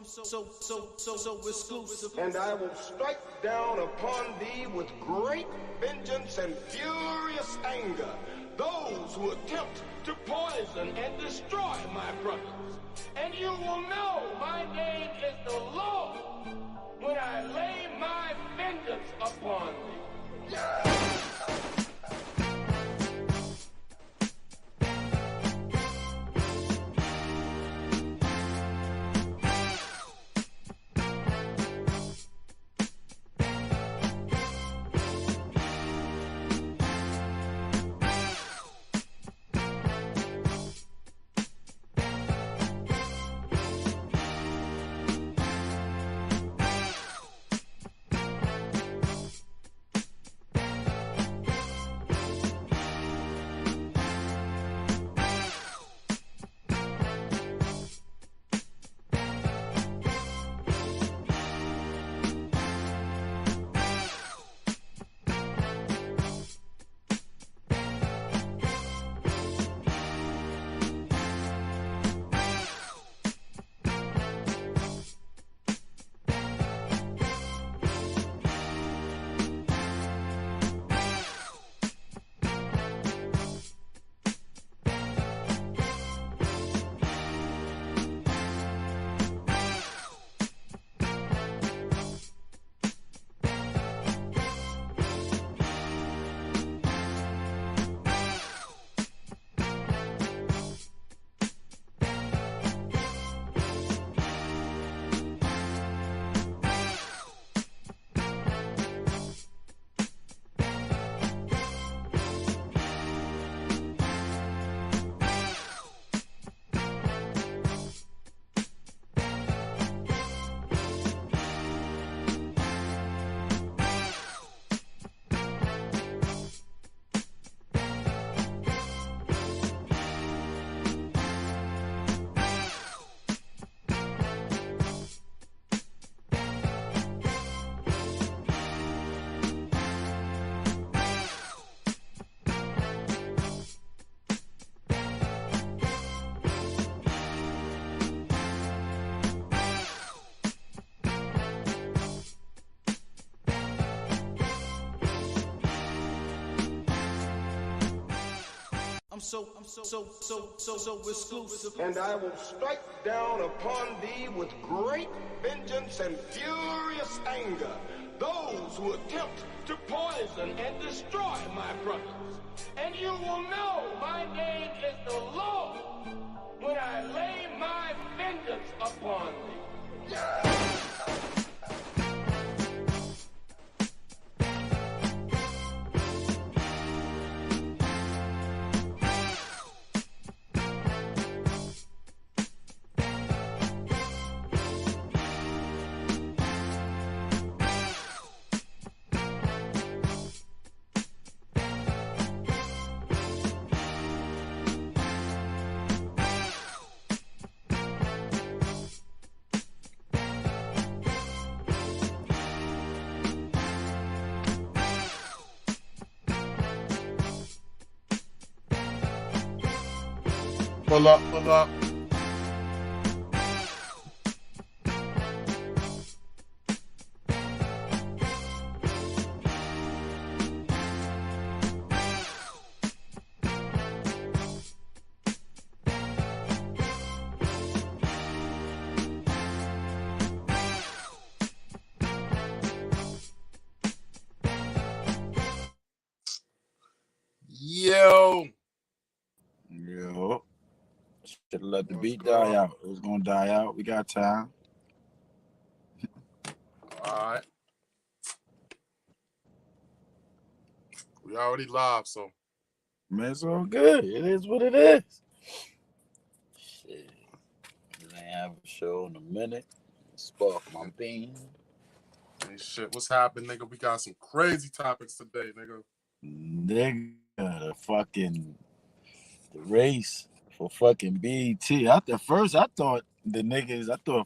so exclusive. And I will strike down upon thee with great vengeance and furious anger those who attempt to poison and destroy my brothers. And you will know my name is the Lord when I lay my vengeance upon thee. I'm so exclusive. And I will strike down upon thee with great vengeance and furious anger those who attempt to poison and destroy my brothers. And you will know my name is the Lord when I lay my vengeance upon thee. Pull up. Yo. Should have let the beat die out. It was gonna die out. We got time. All right. We already live, so. Man, it's all good. It is what it is. Shit. We ain't have a show in a minute. Spark my bean. Hey, shit, what's happening, nigga? We got some crazy topics today, nigga. Nigga, the race for fucking BET. At first, I thought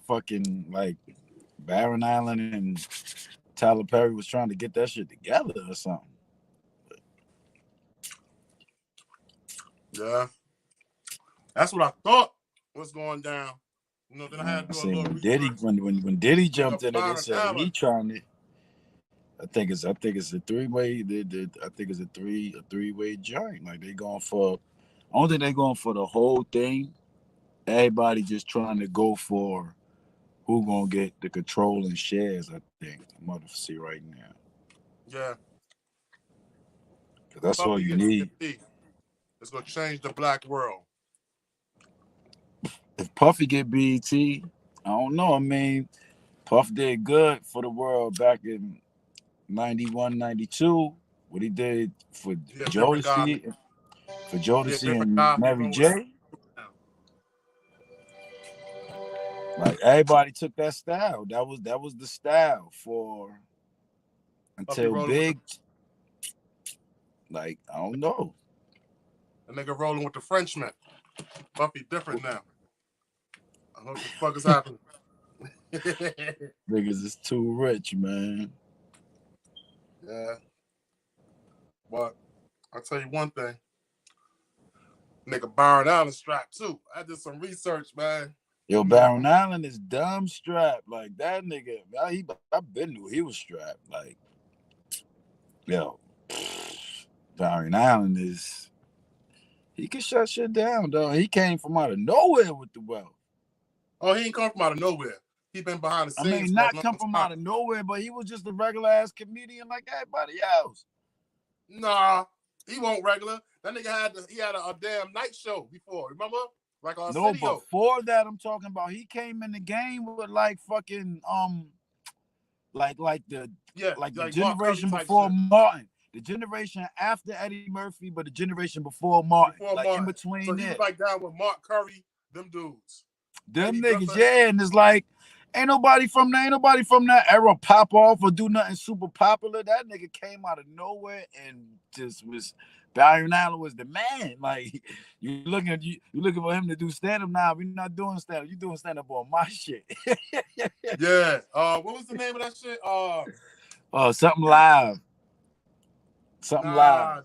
fucking like Barron Island and Tyler Perry was trying to get that shit together or something. Yeah. That's what I thought was going down. You know, then I had to do a See, little when Diddy research. when Diddy jumped in, they Byron said Allen. he trying to. I think it's a 3-way. I think it's a three-way joint. Like they going for. I don't think they going for the whole thing. Everybody just trying to go for who gonna get the control and shares. I think I'm about to see right now. Yeah. 'Cause that's all Puffy you gets need. BET. It's gonna change the black world. If Puffy get BET, I don't know. I mean, Puff did good for the world back in 91, 92. What he did for He a different guy. He a Jodeci different and guy. He Mary going with J. Like everybody took that style. That was the style for Puffy until rolling with Big. Like I don't know. the nigga rolling with the Frenchman. Puffy different now. I don't know what the fuck is happening. Niggas is too rich, man. Yeah. But I'll tell you one thing. Nigga Byron Allen strapped too. I did some research, man. Yo, Baron Allen is dumb strapped. Like that nigga, I been knew he was strapped. Like, yo, Baron Allen is he can shut shit down, though. He came from out of nowhere with the wealth. Oh, he ain't come from out of nowhere. He been behind the I scenes. mean, not come from out of nowhere, but he was just a regular ass comedian like everybody else. Nah, he won't regular. That nigga had a damn night show before. Remember? Like on No, Arsenio. before that, I'm talking about he came in the game with like fucking like the generation before Martin, the generation after Eddie Murphy, but the generation before Martin, Martin. In between. So he was like down with Mark Curry, them dudes. Them niggas, yeah, and it's like ain't nobody from that era pop off or do nothing super popular. That nigga came out of nowhere and just was. Byron Allen was the man. Like you looking for him to do stand up now. We're not doing stand up. You doing stand up on my shit. Yeah. What was the name of that shit? Something live. Live.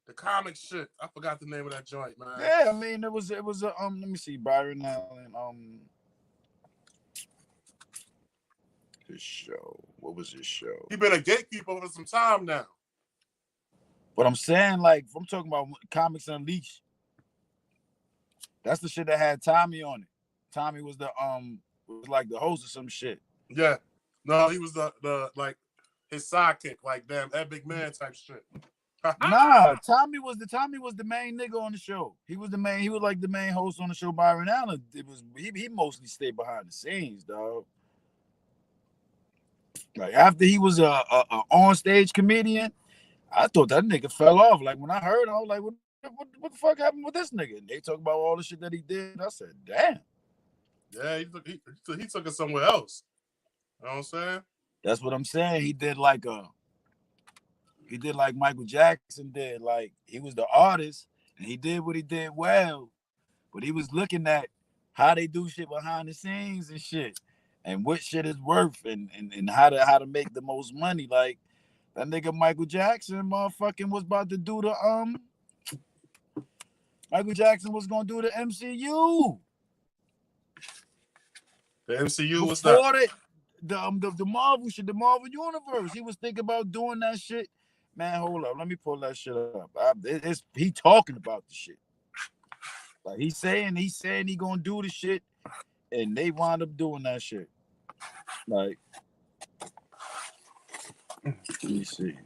The comic shit. I forgot the name of that joint, man. Yeah, I mean it was a let me see, Byron Allen. His show. What was his show? He been a gatekeeper for some time now. But I'm saying, like, I'm talking about Comics Unleashed. That's the shit that had Tommy on it. Tommy was was like the host of some shit. Yeah. No, he was the like his sidekick, like damn Ed Big Man type shit. Nah, Tommy was the main nigga on the show. He was like the main host on the show. Byron Allen. He mostly stayed behind the scenes, dog. Like after he was a on stage comedian, I thought that nigga fell off. Like when I heard, I was like, what the fuck happened with this nigga? And they talk about all the shit that he did. I said, damn. Yeah, he took it somewhere else. You know what I'm saying? That's what I'm saying. He did like Michael Jackson did. Like he was the artist and he did what he did well, but he was looking at how they do shit behind the scenes and shit, and what shit is worth and how to make the most money. Like that nigga Michael Jackson, motherfucking was about to do the Michael Jackson was gonna do the MCU. The MCU was that? The Marvel shit, the Marvel universe. He was thinking about doing that shit. Man, hold up. Let me pull that shit up. He talking about the shit. Like he's saying he gonna do the shit, and they wound up doing that shit. Like, let me see.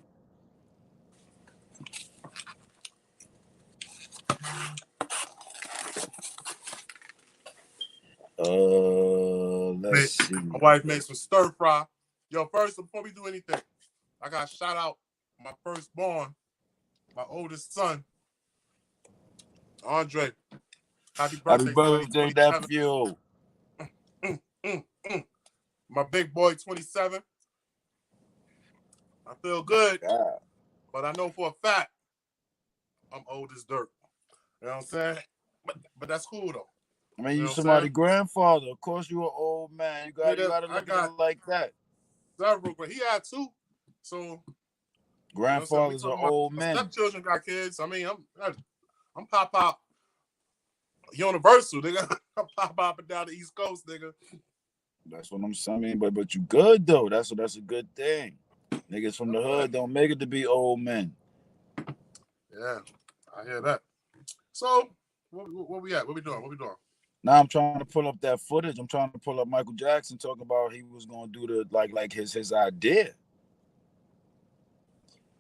Let's see. My wife made some stir fry. Yo, first, before we do anything, I got to shout out my firstborn, my oldest son, Andre. Happy birthday, nephew. My big boy, 27. I feel good, but I know for a fact I'm old as dirt. You know what I'm saying? But that's cool, though. I mean, you somebody's grandfather. Of course, you an old man. You got to look at it like that. Several, but he had two. So grandfathers are old men. Stepchildren got kids. I mean, I'm pop. Universal, nigga. Pop up and down the East Coast, nigga. That's what I'm saying. But you good though. That's a good thing. Niggas from the hood don't make it to be old men. Yeah, I hear that. So, where we at? What we doing? Now I'm trying to pull up that footage. I'm trying to pull up Michael Jackson talking about he was gonna do the like his idea.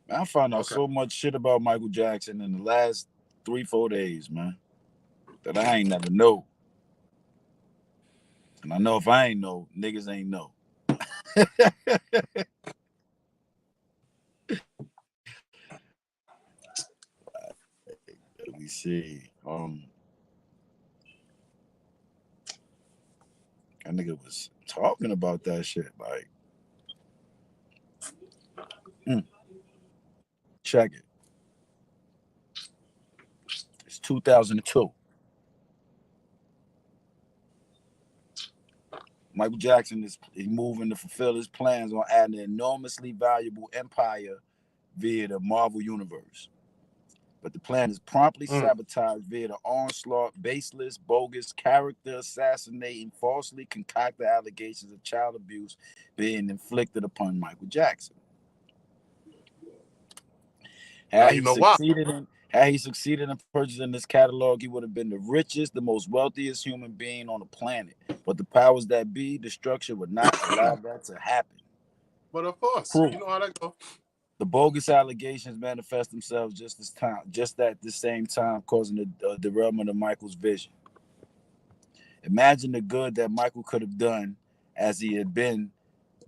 Man, I found out so much shit about Michael Jackson in the last 3-4 days, man, that I ain't never know. And I know if I ain't know, niggas ain't know. Let me see. That nigga was talking about that shit. Like, check it. It's 2002. Michael Jackson is moving to fulfill his plans on adding an enormously valuable empire via the Marvel Universe. But the plan is promptly sabotaged via the onslaught, baseless, bogus, character assassinating, falsely concocted allegations of child abuse being inflicted upon Michael Jackson. Had he succeeded in purchasing this catalog, he would have been the richest, the most wealthiest human being on the planet. But the powers that be, the structure would not allow that to happen. But of course, you know how that goes. The bogus allegations manifest themselves just at the same time, causing the derailment of Michael's vision. Imagine the good that Michael could have done as he had been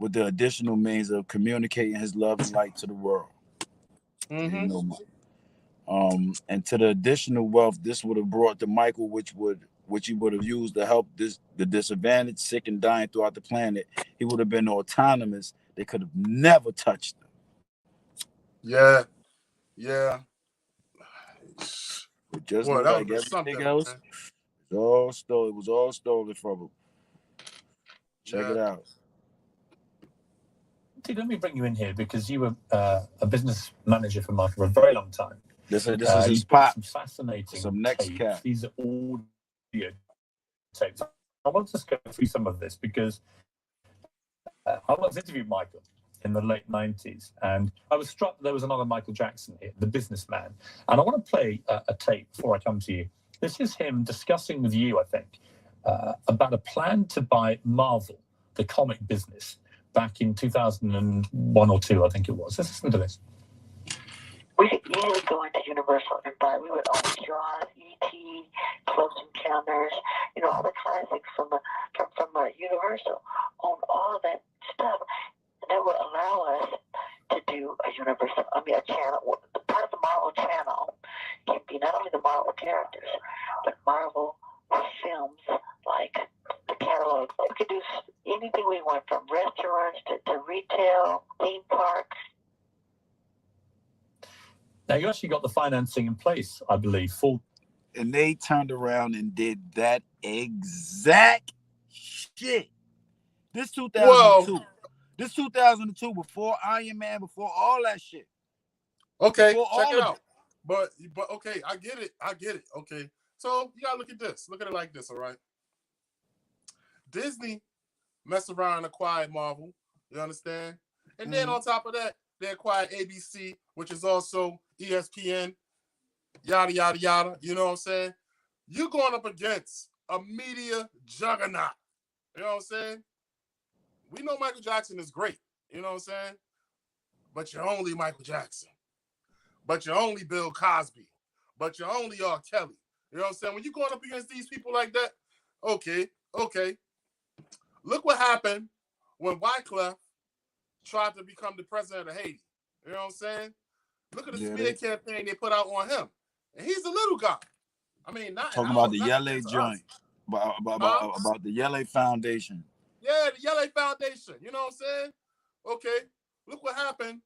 with the additional means of communicating his love and light to the world. And to the additional wealth this would have brought to Michael, which he would have used to help the disadvantaged, sick, and dying throughout the planet. He would have been autonomous. They could have never touched him. Yeah. But just like everything else, man. It was all stolen from him. Check it out. Let me bring you in here because you were a business manager for Michael for a very long time. This is his pop. Some fascinating some next tapes. cat. These are audio tapes. I want to just go through some of this because I once interviewed Michael in the late 90s, and I was struck there was another Michael Jackson here, the businessman. And I want to play a tape before I come to you. This is him discussing with you, I think, about a plan to buy Marvel, the comic business, back in 2001 or 2, I think it was. Let's listen to this. We could easily go into Universal and buy. We would own Jaws, E.T., Close Encounters, all the classics from Universal. Own all of that stuff. And that would allow us to do a channel. The part of the Marvel channel can be not only the Marvel characters, but Marvel films, like the catalog. We could do anything we want, from restaurants to retail, theme parks. Now, you actually got the financing in place, I believe, and they turned around and did that exact shit. This 2002. This 2002, before Iron Man, before all that shit. Okay, check it out. But okay, I get it. Okay. So you gotta look at this. Look at it like this, all right? Disney messed around and acquired Marvel. You understand? And then on top of that, they acquired ABC, which is also ESPN, yada, yada, yada. You know what I'm saying? You're going up against a media juggernaut. You know what I'm saying? We know Michael Jackson is great. You know what I'm saying? But you're only Michael Jackson. But you're only Bill Cosby. But you're only R. Kelly. You know what I'm saying? When you're going up against these people like that, okay. Look what happened when Wyclef tried to become the president of Haiti. You know what I'm saying? Look at the smear campaign they put out on him. And he's a little guy. I mean, talking about the Yele joint. About the Yele Foundation. Yeah, the Yele Foundation. You know what I'm saying? Okay. Look what happened.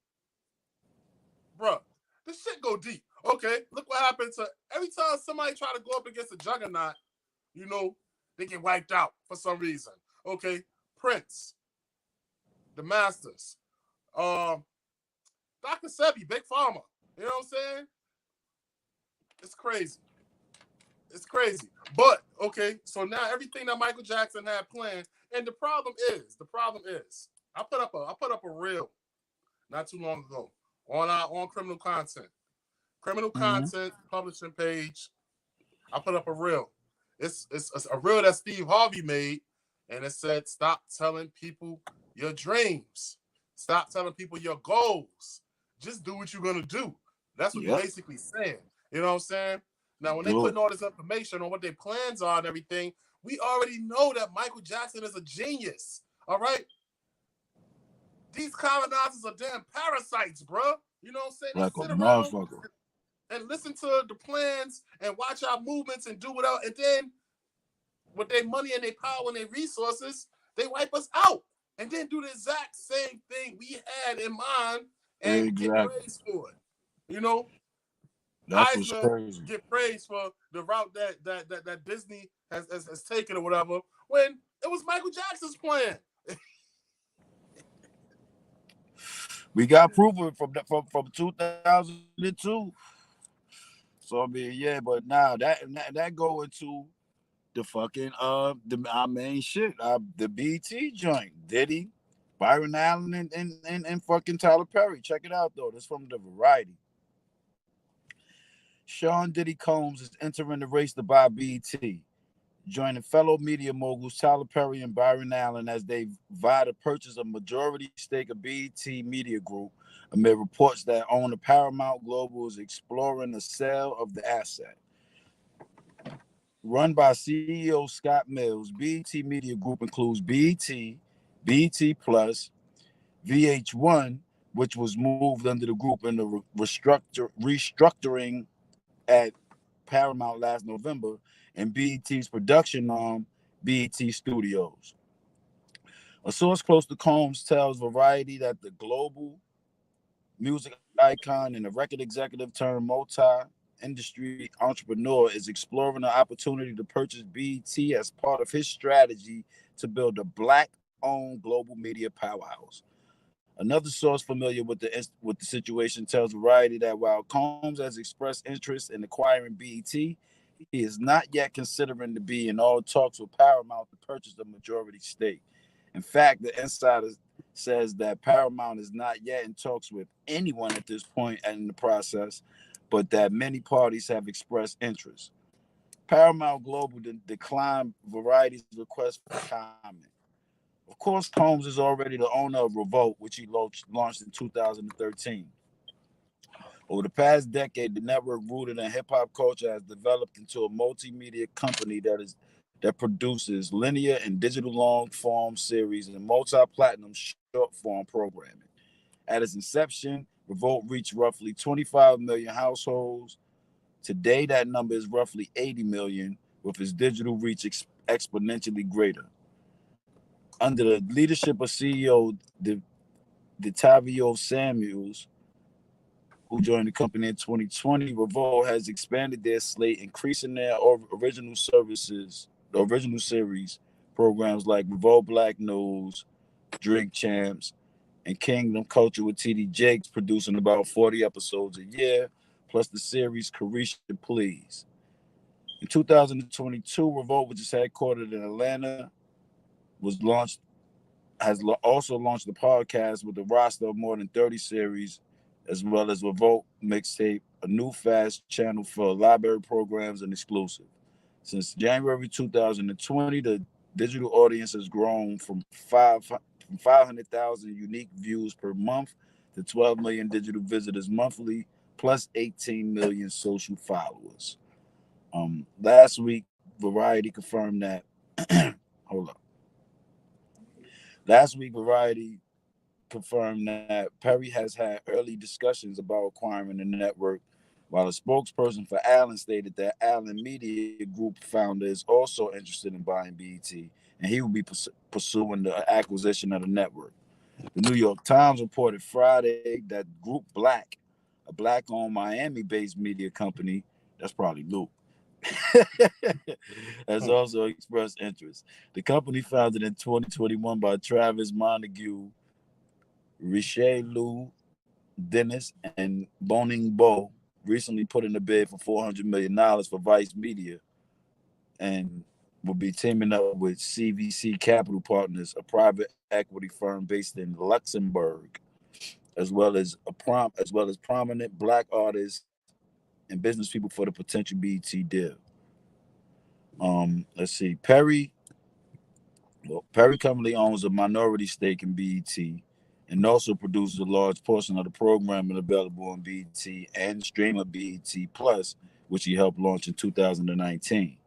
Bruh, this shit go deep. Okay. Look what happened to every time somebody try to go up against a juggernaut, they get wiped out for some reason. Okay. Prince. The Masters. Dr. Sebi, Big Pharma. You know what I'm saying? It's crazy. It's crazy. But okay, so now everything that Michael Jackson had planned, and the problem is, I put up a reel not too long ago on criminal content. Criminal content publishing page. I put up a reel. It's a reel that Steve Harvey made, and it said, "Stop telling people your dreams. Stop telling people your goals. Just do what you're gonna do." That's what he's basically saying. You know what I'm saying? Now, when they putting all this information on what their plans are and everything, we already know that Michael Jackson is a genius. All right. These colonizers are damn parasites, bro. You know what I'm saying? They Like sit a around motherfucker. and listen to the plans and watch our movements and do whatever. And then with their money and their power and their resources, they wipe us out. And then do the exact same thing we had in mind and get praised for it. You know? That's what's Eisner crazy. get praised for the route that Disney has taken or whatever, when it was Michael Jackson's plan. We got proof of it from 2002. So I mean, yeah, but now that go into the fucking our main shit, the BT joint, Diddy, Byron Allen, and fucking Tyler Perry. Check it out though. This from the Variety. Sean Diddy Combs is entering the race to buy BT, joining fellow media moguls Tyler Perry and Byron Allen as they vie to purchase a majority stake of BT Media Group amid reports that owner Paramount Global is exploring the sale of the asset. Run by CEO Scott Mills, BT Media Group includes BT, BT Plus, VH1, which was moved under the group in the restructuring at Paramount last November, and BET's production arm, BET Studios. A source close to Combs tells Variety that the global music icon and the record executive turned multi-industry entrepreneur is exploring the opportunity to purchase BET as part of his strategy to build a Black-owned global media powerhouse. Another source familiar with the situation tells Variety that while Combs has expressed interest in acquiring BET, he is not yet considering to be in all talks with Paramount to purchase the majority stake. In fact, the insider says that Paramount is not yet in talks with anyone at this point in the process, but that many parties have expressed interest. Paramount Global declined Variety's request for comment. Of course, Combs is already the owner of Revolt, which he launched in 2013. Over the past decade, the network rooted in hip-hop culture has developed into a multimedia company that produces linear and digital long-form series and multi-platinum short-form programming. At its inception, Revolt reached roughly 25 million households. Today, that number is roughly 80 million, with its digital reach exponentially greater. Under the leadership of CEO DeTavio Samuels, who joined the company in 2020, Revolt has expanded their slate, increasing their original series programs like Revolt Black News, Drink Champs, and Kingdom Culture with TD Jakes, producing about 40 episodes a year, plus the series Carisha Please. In 2022, Revolt, which is headquartered in Atlanta, has also launched the podcast with a roster of more than 30 series, as well as Revolt Mixtape, a new fast channel for library programs and exclusive. Since January 2020, the digital audience has grown from 500,000 unique views per month to 12 million digital visitors monthly, plus 18 million social followers. Last week, Variety confirmed that. Hold up. Last week, Variety confirmed that Perry has had early discussions about acquiring the network, while a spokesperson for Allen stated that Allen Media Group founder is also interested in buying BET, and he will be pursuing the acquisition of the network. The New York Times reported Friday that Group Black, a Black-owned Miami-based media company, that's probably Luke, has also expressed interest. The company, founded in 2021 by Travis Montague, Richelieu Dennis, and Boning Bo, recently put in a bid for $400 million for Vice Media, and will be teaming up with CVC Capital Partners, a private equity firm based in Luxembourg, as well as prominent Black artists and business people for the potential BET deal. Let's see. Perry currently owns a minority stake in BET and also produces a large portion of the programming available on BET and streamer BET Plus, which he helped launch in 2019.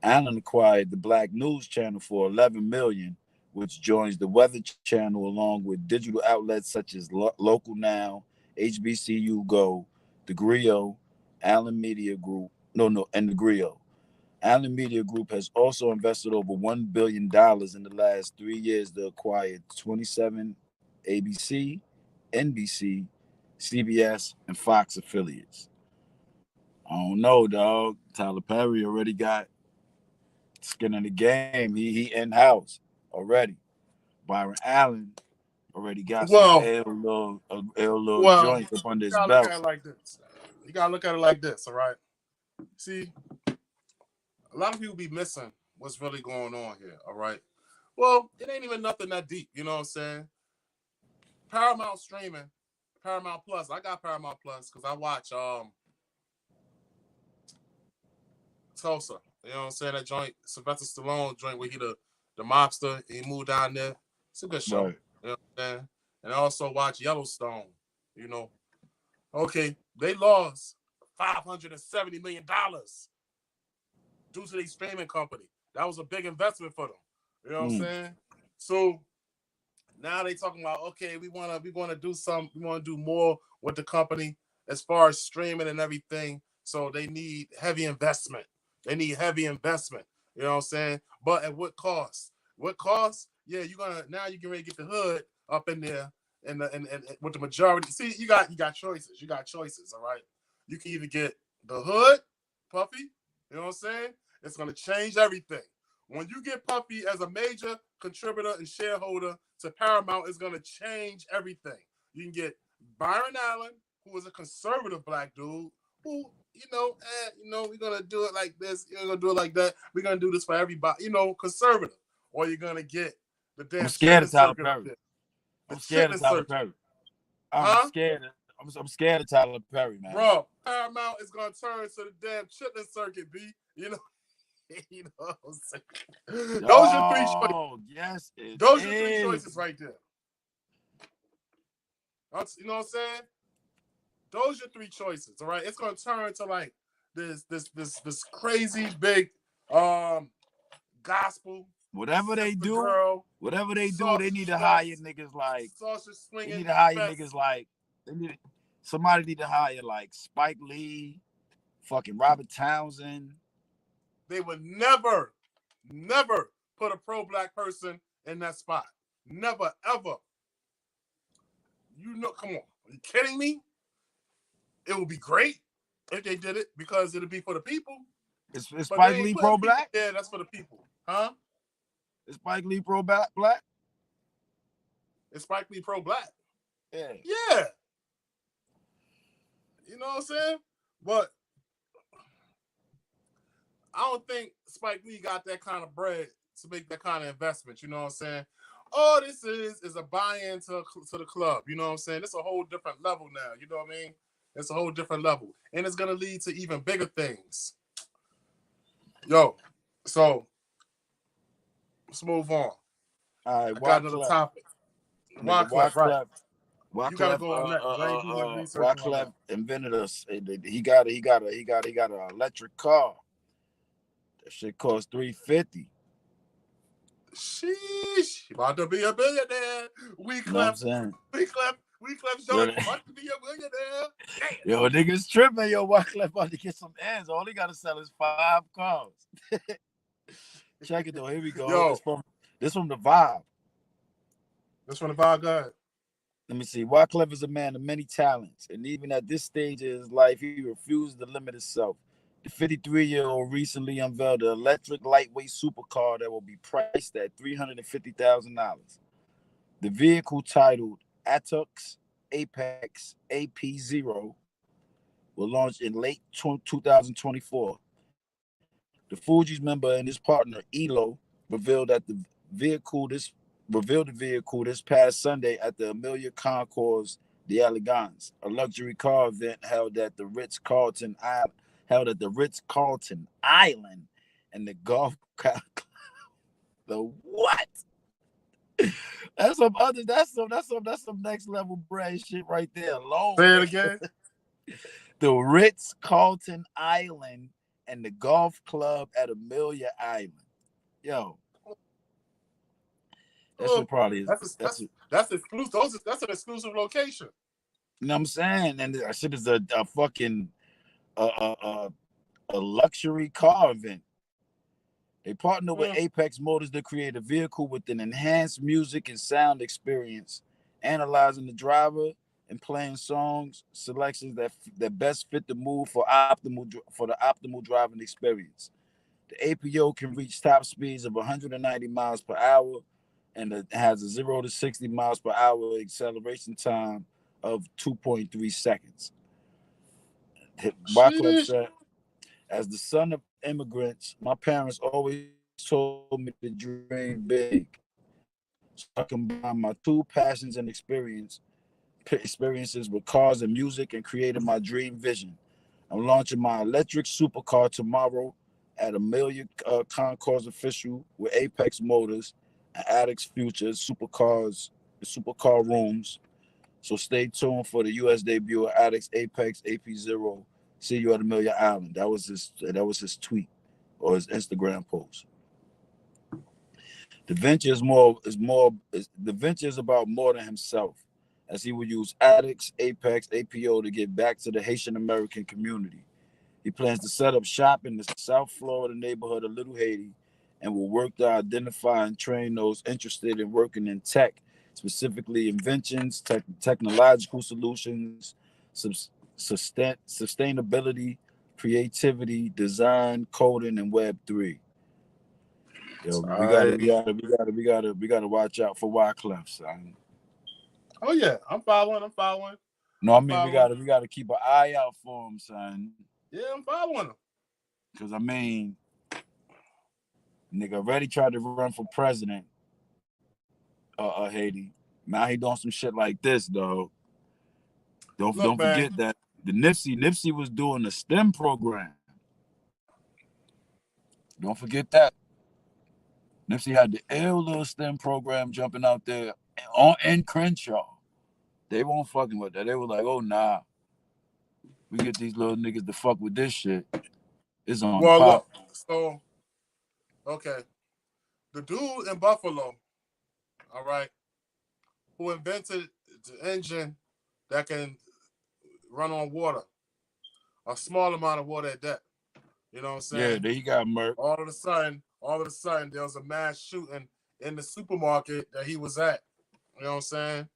Allen acquired the Black News Channel for $11 million, which joins the Weather Channel along with digital outlets such as Local Now, HBCU Go, The Griot, Allen Media Group, and The Griot. Allen Media Group has also invested over $1 billion in the last 3 years to acquire 27 ABC, NBC, CBS, and Fox affiliates. I don't know, dog. Tyler Perry already got skin in the game. He in-house already. Byron Allen already got some ill little joints up under his belt. Look at it like this. You gotta look at it like this, all right? See, a lot of people be missing what's really going on here, all right? Well, it ain't even nothing that deep, you know what I'm saying? Paramount streaming, Paramount Plus. I got Paramount Plus because I watch Tulsa. You know what I'm saying? That joint, Sylvester Stallone joint where he the mobster, he moved down there. It's a good show. Right. You know what I'm saying? And I also watch Yellowstone, you know. Okay, they lost $570 million due to their streaming company. That was a big investment for them. You know what I'm saying? So now they talking about, okay, we wanna do something, we want to do more with the company as far as streaming and everything. So they need heavy investment. You know what I'm saying? But at what cost? What cost? Yeah, you can ready to get the hood up in there and with the majority. See, you got choices. You got choices, all right? You can either get the hood, Puffy, you know what I'm saying? It's gonna change everything. When you get Puffy as a major contributor and shareholder to Paramount, it's gonna change everything. You can get Byron Allen, who is a conservative Black dude, who, we're gonna do it like this, you're gonna do it like that. We're gonna do this for everybody, conservative. Or you're gonna get the damn. I'm scared of Tyler Perry. I'm scared of Tyler Perry. I'm scared of Tyler Perry, man. Bro, Paramount is gonna turn to the damn chitlin circuit, B. You know what I'm saying? Those are three choices. Oh, yes, those are three choices right there. You know what I'm saying? Those are three choices, all right? It's gonna turn to like this crazy big gospel. Whatever they do, they need to hire niggas like. They need to hire niggas like. Somebody need to hire like Spike Lee, fucking Robert Townsend. They would never put a pro-Black person in that spot. Never, ever. Come on. Are you kidding me? It would be great if they did it because it'll be for the people. Is Spike Lee pro-Black? Yeah, that's for the people. Huh? Is Spike Lee pro-Black? Is Spike Lee pro-Black? Yeah. Yeah. You know what I'm saying? But I don't think Spike Lee got that kind of bread to make that kind of investment. You know what I'm saying? All this is a buy-in to the club. You know what I'm saying? It's a whole different level now. You know what I mean? It's a whole different level. And it's going to lead to even bigger things. Yo, so let's move on. All right, I got another topic. Wyclef, right? You gotta go on next. Wyclef invented us. He got an electric car. That shit cost $350. Sheesh, about to be a billionaire. Wyclef Jean about to be a billionaire. Damn. Yo, niggas tripping. Yo, Wyclef about to get some ends. All he gotta sell is 5 cars. Check it though. Here we go. Yo, this from the Vibe. This from the Vibe, go ahead. Let me see. Wyclef is a man of many talents, and even at this stage of his life, he refused to limit himself. The 53-year-old recently unveiled an electric lightweight supercar that will be priced at $350,000. The vehicle, titled Atux Apex AP0, will launch in late 2024. The The Fugees member and his partner Elo revealed the vehicle this past Sunday at the Amelia Concours d'Elegance, a luxury car event held at the Ritz-Carlton Island and the golf. The what? That's some next level brand shit right there alone. Say it again. The Ritz-Carlton Island and the golf club at Amelia Island. Yo. That shit probably is. That's exclusive. That's an exclusive location. You know what I'm saying? And that shit is a fucking a luxury car event. They partnered with Apex Motors to create a vehicle with an enhanced music and sound experience, analyzing the driver and playing songs selections that best fit the mood for the optimal driving experience. The APO can reach top speeds of 190 miles per hour and it has a 0 to 60 miles per hour acceleration time of 2.3 seconds. Wyclef said, as the son of immigrants, my parents always told me to dream big. So I combined my two passions and experiences with cars and music and created my dream vision. I'm launching my electric supercar tomorrow at Amelia Concours Official with Apex Motors and Addicts Future supercar rooms. So stay tuned for the U.S. debut of Addicts Apex AP0. See you at Amelia Island. That was his tweet or his Instagram post. The venture is about more than himself, as he will use Addicts, Apex, APO to get back to the Haitian American community. He plans to set up shop in the South Florida neighborhood of Little Haiti and will work to identify and train those interested in working in tech, specifically inventions, technological solutions, sustainability, creativity, design, coding, and Web3. Yo, we gotta watch out for Wyclef, son. Oh yeah, I'm following. No, I mean we gotta keep an eye out for him, son. Yeah, I'm following him. Cause I mean, nigga already tried to run for president of Haiti. Now he doing some shit like this, though. Don't forget that the Nipsey was doing a STEM program. Don't forget that. Nipsey had the ill little STEM program jumping out there in Crenshaw. They won't fucking with that. They were like, oh nah. We get these little niggas to fuck with this shit. It's on pop. Look, so okay. The dude in Buffalo, all right, who invented the engine that can run on water, a small amount of water at that. You know what I'm saying? Yeah, there he got murked. All of a sudden, there was a mass shooting in the supermarket that he was at. You know what I'm saying?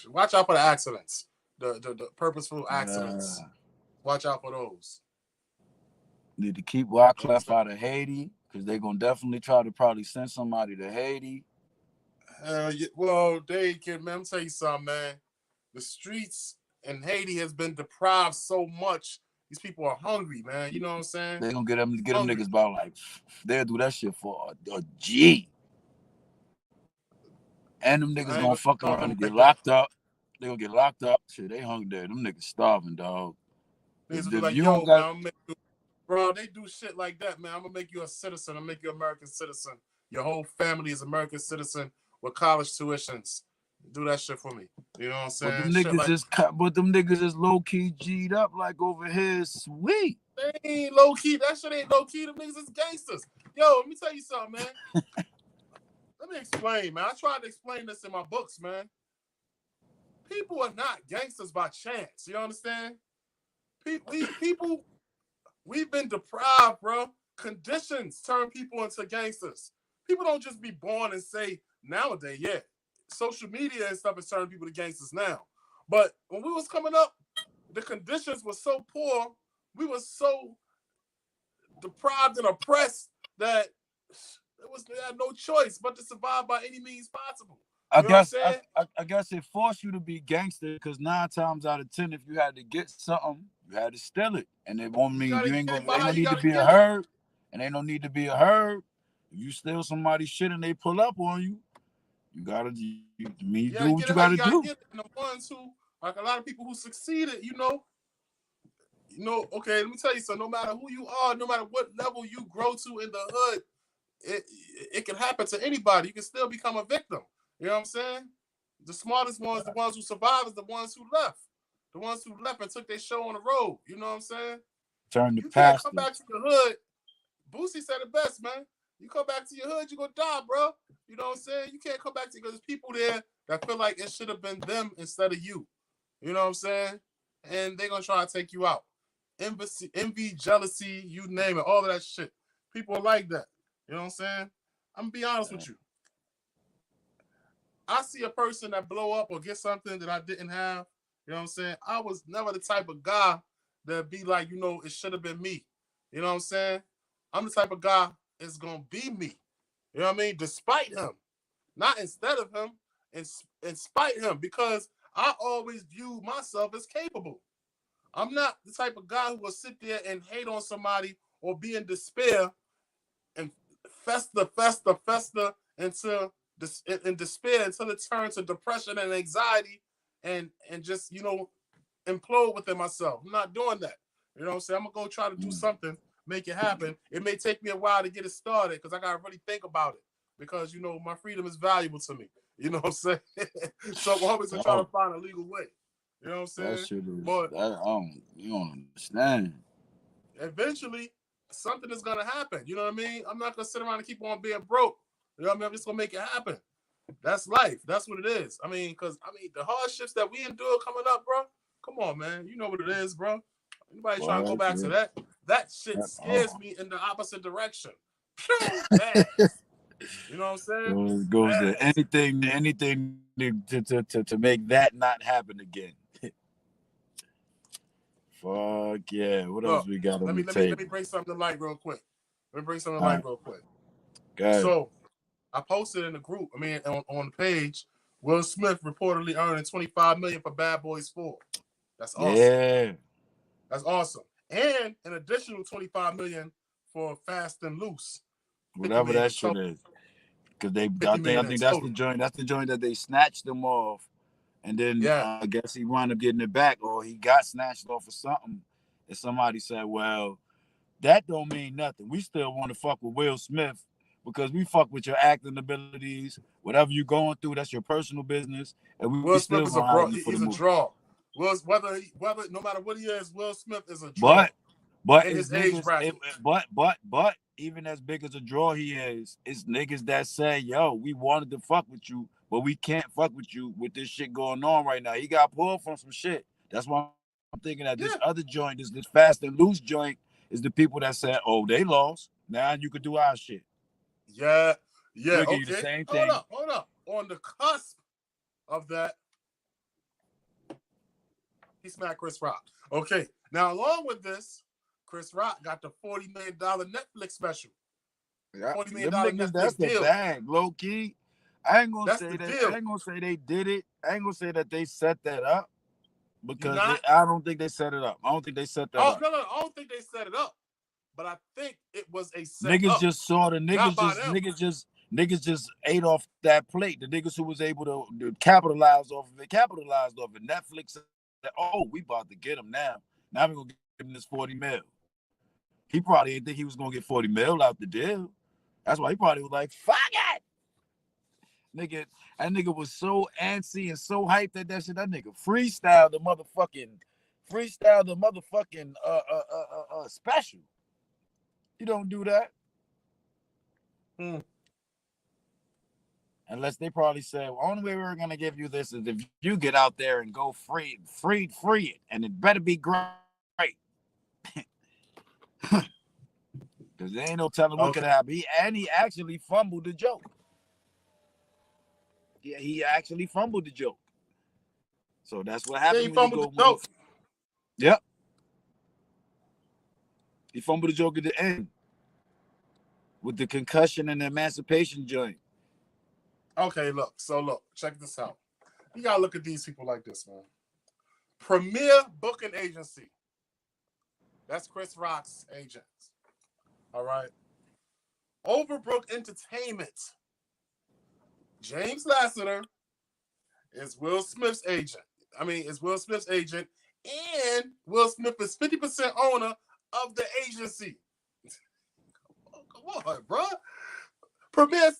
Watch out for the accidents, the purposeful accidents. Watch out for those. Need to keep Wyclef out of Haiti because they're gonna definitely try to probably send somebody to Haiti. Well, Dave, kid, man, I'm tell you something, man. The streets in Haiti has been deprived so much. These people are hungry, man. You know what I'm saying? They're gonna get them niggas about like they'll do that shit for a G. And them niggas gonna fuck around and get locked up. They gonna get locked up. Shit, they hungry there. Them niggas starving, dog. Niggas be like, yo, man, bro, they do shit like that, man. I'm gonna make you a citizen. I'm gonna make you an American citizen. Your whole family is American citizen with college tuitions. Do that shit for me. You know what I'm saying? But them niggas is low key G'd up like over here. Sweet. They ain't low key. That shit ain't low key. Them niggas is gangsters. Yo, let me tell you something, man. Let me explain, man. I tried to explain this in my books, man. People are not gangsters by chance. You understand? People, we've been deprived, bro. Conditions turn people into gangsters. People don't just be born and say nowadays, yeah. Social media and stuff is turning people to gangsters now. But when we was coming up, the conditions were so poor, we were so deprived and oppressed that they had no choice but to survive by any means possible. I guess it forced you to be gangster because 9 times out of 10, if you had to get something, You had to steal it, and it won't mean you ain't get gonna. it Ain't no by, you need to gotta be a get it. herd, and ain't no need to be a herd. If you steal somebody's shit and they pull up on you, you gotta you do what Get you it how you gotta gotta do. get it. And the ones who, like a lot of people who succeeded, okay, let me tell you something. No matter who you are, no matter what level you grow to in the hood, it can happen to anybody. You can still become a victim. You know what I'm saying? The smartest ones, the ones who survive, is the ones who left. The ones who left and took their show on the road. You know what I'm saying? Turn the You can't come pastor. back to the hood. Boosie said it best, man. You come back to your hood, you gonna die, bro. You know what I'm saying? You can't come back to because there's people there that feel like it should have been them instead of you. You know what I'm saying? And they're gonna try to take you out. Envy, jealousy, you name it, all of that shit. People are like that. You know what I'm saying? I'm gonna be honest with you. I see a person that blow up or get something that I didn't have. You know what I'm saying? I was never the type of guy that be like, it should have been me. You know what I'm saying? I'm the type of guy it's gonna be me. You know what I mean? Despite him, not instead of him, in spite him, because I always view myself as capable. I'm not the type of guy who will sit there and hate on somebody or be in despair and fester until in despair until it turns to depression and anxiety and just implode within myself. I'm not doing that. You know what I'm saying? I'm gonna go try to do something, make it happen. It may take me a while to get it started because I gotta really think about it. Because my freedom is valuable to me. You know what I'm saying? So I'm always gonna try to find a legal way. You know what I'm saying? That shit is. But You don't understand. eventually, something is gonna happen. You know what I mean? I'm not gonna sit around and keep on being broke. You know what I mean? I'm just gonna make it happen. That's life. That's what it is. I mean, the hardships that we endure coming up, bro. Come on, man. You know what it is, bro. Anybody trying to go back to that? That shit scares me in the opposite direction. Fast. You know what I'm saying? It goes to anything to make that not happen again. Fuck yeah. What else we got on the table? Let me bring something to light real quick. Right. So I posted in the group, on the page, Will Smith reportedly earning $25 million for Bad Boys 4. That's awesome. Yeah. That's awesome. And an additional $25 million for Fast and Loose. Whatever that shit is. Because I think that's the joint. That's the joint that they snatched them off. And then I guess he wound up getting it back, or he got snatched off or something. And somebody said, well, that don't mean nothing. We still want to fuck with Will Smith because we fuck with your acting abilities. Whatever you're going through, that's your personal business. And Will still Smith is a draw. Whether no matter what he is, Will Smith is a draw. But in his age bracket. But even as big as a draw he is, it's niggas that say, yo, we wanted to fuck with you, but we can't fuck with you with this shit going on right now. He got pulled from some shit. That's why I'm thinking that this other joint, this Fast and Loose joint, is the people that said, oh, they lost. Now you could do our shit. Yeah. We'll give you the same thing. Hold up. On the cusp of that, he smacked Chris Rock. Okay. Now, along with this, Chris Rock got the $40 million Netflix special. Yeah. $40 million Netflix that's deal. The bag, low key. I ain't gonna say that. Deal. I ain't gonna say they did it. I ain't gonna say that they set that up because I don't think they set it up. I don't think they set that up. No, I don't think they set it up. But I think it was a set niggas up. Just saw the niggas just ate off that plate. The niggas who was able to capitalize off of it capitalized off it. Netflix said, "Oh, we about to get him now. Now we're gonna give him this 40 mil." He probably didn't think he was gonna get 40 mil out the deal. That's why he probably was like, "Fuck it." That nigga was so antsy and so hyped at that shit. That nigga freestyled the motherfucking special. You don't do that. Unless they probably say, well, only way we're gonna give you this is if you get out there and go free it, and it better be great. Because there ain't no telling what could happen. He actually fumbled the joke. Yeah, he actually fumbled the joke. So that's what happened. He fumbled the joke. Yep. He fumbled the joke at the end with the concussion and the emancipation joint. Okay, look, check this out. You gotta look at these people like this, man. Premier Booking Agency. That's Chris Rock's agent. All right. Overbrook Entertainment. James Lassiter is Will Smith's agent. Is Will Smith's agent, and Will Smith is 50% owner of the agency. Come on, bro. Premier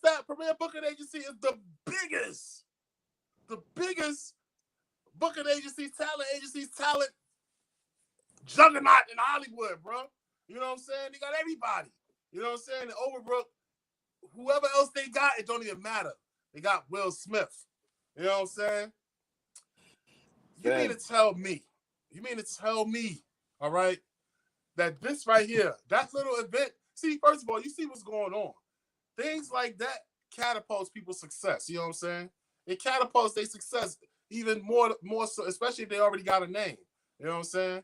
booking agency is the biggest booking agencies, talent juggernaut in Hollywood, bro. You know what I'm saying? They got everybody. You know what I'm saying? And Overbrook, whoever else they got, it don't even matter. They got Will Smith. You know what I'm saying? You mean to tell me, all right, that this right here, that little event, see, first of all, you see what's going on. Things like that catapults people's success. You know what I'm saying? It catapults their success even more so, especially if they already got a name. You know what I'm saying?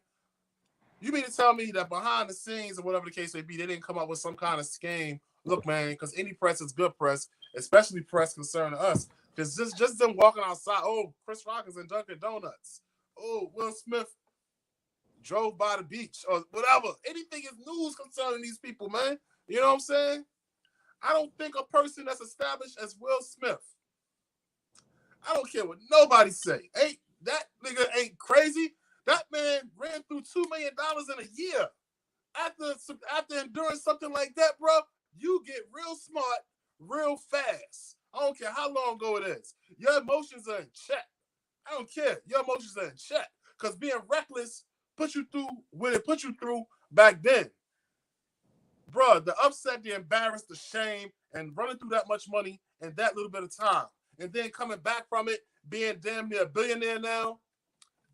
You mean to tell me that behind the scenes or whatever the case may be, they didn't come up with some kind of scheme? Look, man, because any press is good press, especially press concerning us. Because just them walking outside, oh, Chris Rock is in Dunkin' Donuts. Oh, Will Smith drove by the beach or whatever. Anything is news concerning these people, man. You know what I'm saying? I don't think a person that's established as Will Smith, I don't care what nobody say. That nigga ain't crazy. That man ran through $2 million in a year. After enduring something like that, bro, you get real smart real fast. I don't care how long ago it is. Your emotions are in check. I don't care. Your emotions are in check. Because being reckless put you through what it put you through back then. Bro, the upset, the embarrassed, the shame, and running through that much money in that little bit of time. And then coming back from it, being damn near a billionaire now.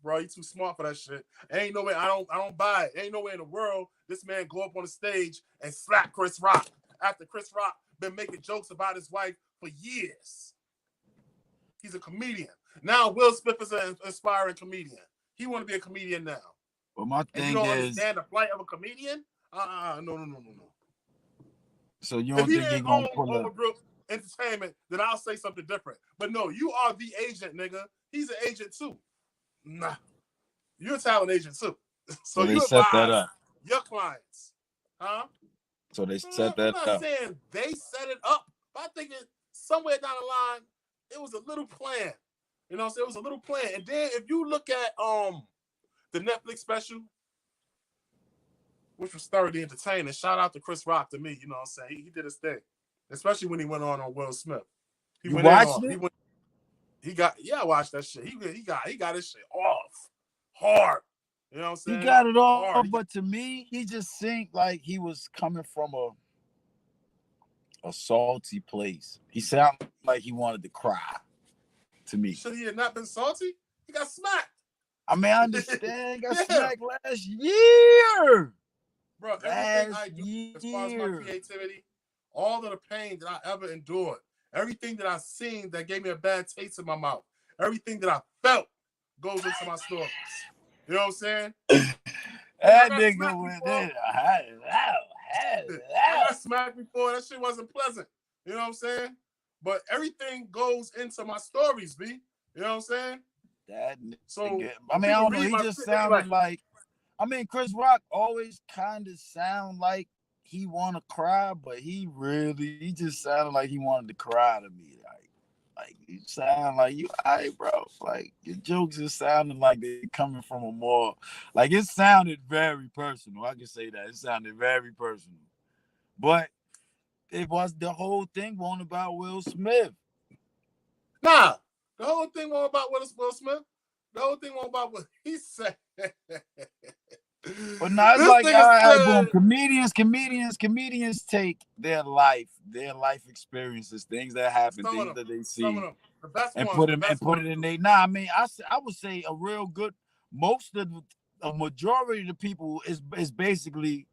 Bro, you too smart for that shit. Ain't no way. I don't buy it. Ain't no way in the world this man go up on the stage and slap Chris Rock after Chris Rock been making jokes about his wife for years. He's a comedian. Now Will Smith is an aspiring comedian. He want to be a comedian now. Well, my thing and you don't is, understand the plight of a comedian? No. So you don't think you're gonna pull up Overbrook Entertainment, then I'll say something different. But no, you are the agent, nigga. He's an agent too. Nah, you're a talent agent too. So they you set that advise up. your clients, huh? So they set that I'm not up. saying they set it up, but I think somewhere down the line, it was a little plan. You know what I'm saying? It was a little plan. And then if you look at the Netflix special, which was thoroughly entertaining, shout out to Chris Rock to me, you know what I'm saying? He did his thing. Especially when he went on Will Smith. You watched it? I watched that shit. He got his shit off. Hard. You know what I'm saying? He got it all, hard. but to me, he just seemed like he was coming from a salty place. He sounded like he wanted to cry to me. Should he have not been salty? He got smacked. I mean, I understand. He got smacked last year. Bro, everything I do as far as my creativity, all of the pain that I ever endured, everything that I've seen that gave me a bad taste in my mouth, everything that I felt goes into my stories. You know what I'm saying? That nigga went in. I got smacked before. That shit wasn't pleasant. You know what I'm saying? But everything goes into my stories, B. You know what I'm saying? I don't know. He just sounded like Chris Rock always kind of sound like he want to cry, but he just sounded like he wanted to cry to me. Like you sound like you, all right, bro. Like your jokes just sounded like they're coming from a more, like it sounded very personal. I can say that it sounded very personal, but it was the whole thing wasn't about Will Smith. Nah, the whole thing wasn't about Will Smith. The whole thing wasn't about what he said. But now it's like, all right, boom. Comedians take their life experiences, things that happen, things that they see, and put it in there. Nah, I mean, I would say a real good, a majority of the people is basically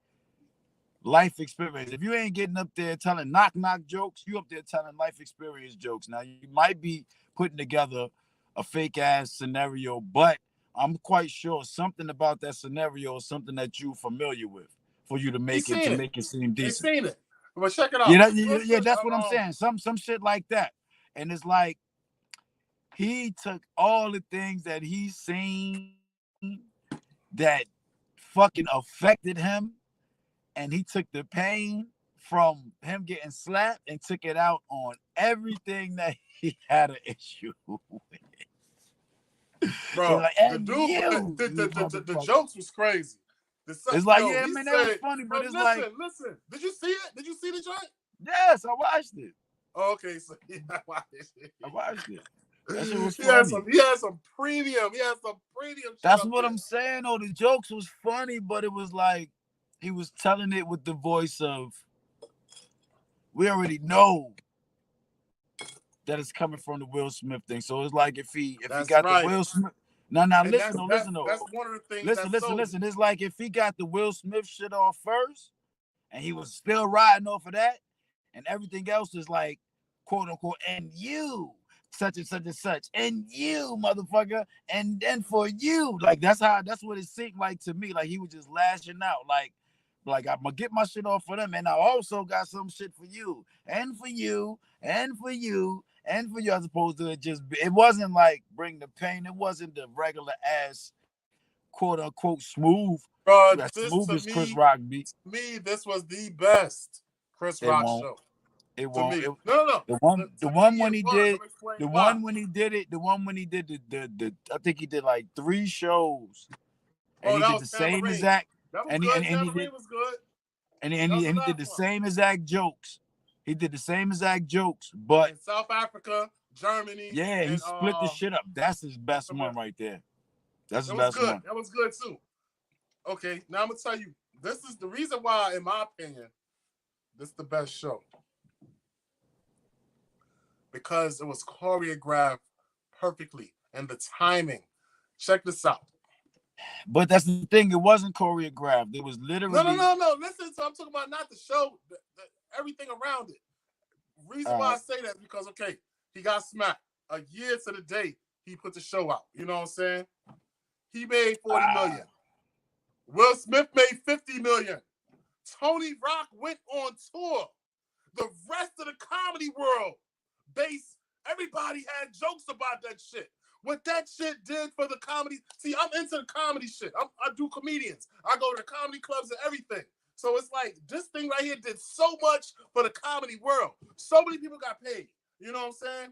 life experience. If you ain't getting up there telling knock jokes, you up there telling life experience jokes. Now you might be putting together a fake ass scenario, but I'm quite sure something about that scenario is something that you're familiar with for you to make it seem decent. He's seen it. Well, check it out. Yeah, that's what I'm saying. Some shit like that. And it's like he took all the things that he's seen that fucking affected him, and he took the pain from him getting slapped and took it out on everything that he had an issue with. Bro, like, the dude, the jokes was crazy. It's like, yeah, I mean, that was funny, but it's like, listen. Did you see it? Did you see the joint? Yes, I watched it. Oh, okay, so yeah, I watched it. That shit was funny. He had some premium. That's what I'm saying. Oh, the jokes was funny, but it was like he was telling it with the voice of, we already know that it's coming from the Will Smith thing. So it's like if he got the Will Smith. Now listen. That's one of the things. Listen. It's like if he got the Will Smith shit off first, and he was still riding off of that, and everything else is like, quote unquote, and you, such and such and such, and you, motherfucker, and then for you, like that's what it seemed like to me. Like he was just lashing out, like I'm gonna get my shit off for them, and I also got some shit for you, and for you, and for you. And for you, as opposed to it wasn't like bring the pain. It wasn't the regular ass, quote unquote, smooth. Bro, smooth as Chris Rock beat. To me, this was the best Chris Rock show. It won't. No. The one when he did the I think he did like 3 shows, and he did the same exact. And he was good. And he did the same exact jokes. He did the same exact jokes, but in South Africa, Germany. Yeah, he split the shit up. That's his best one right there. That's his best one. That was good too. Okay, now I'm gonna tell you. This is the reason why, in my opinion, this is the best show. Because it was choreographed perfectly and the timing. Check this out. But that's the thing. It wasn't choreographed. It was literally. No. Listen, so I'm talking about not the show. Everything around it. Reason why I say that is because, okay, he got smacked. A year to the day he put the show out. You know what I'm saying? He made 40 million. Will Smith made 50 million. Tony Rock went on tour. The rest of the comedy world everybody had jokes about that shit. What that shit did for the comedy. See, I'm into the comedy shit. I do comedians. I go to the comedy clubs and everything. So it's like this thing right here did so much for the comedy world. So many people got paid. You know what I'm saying?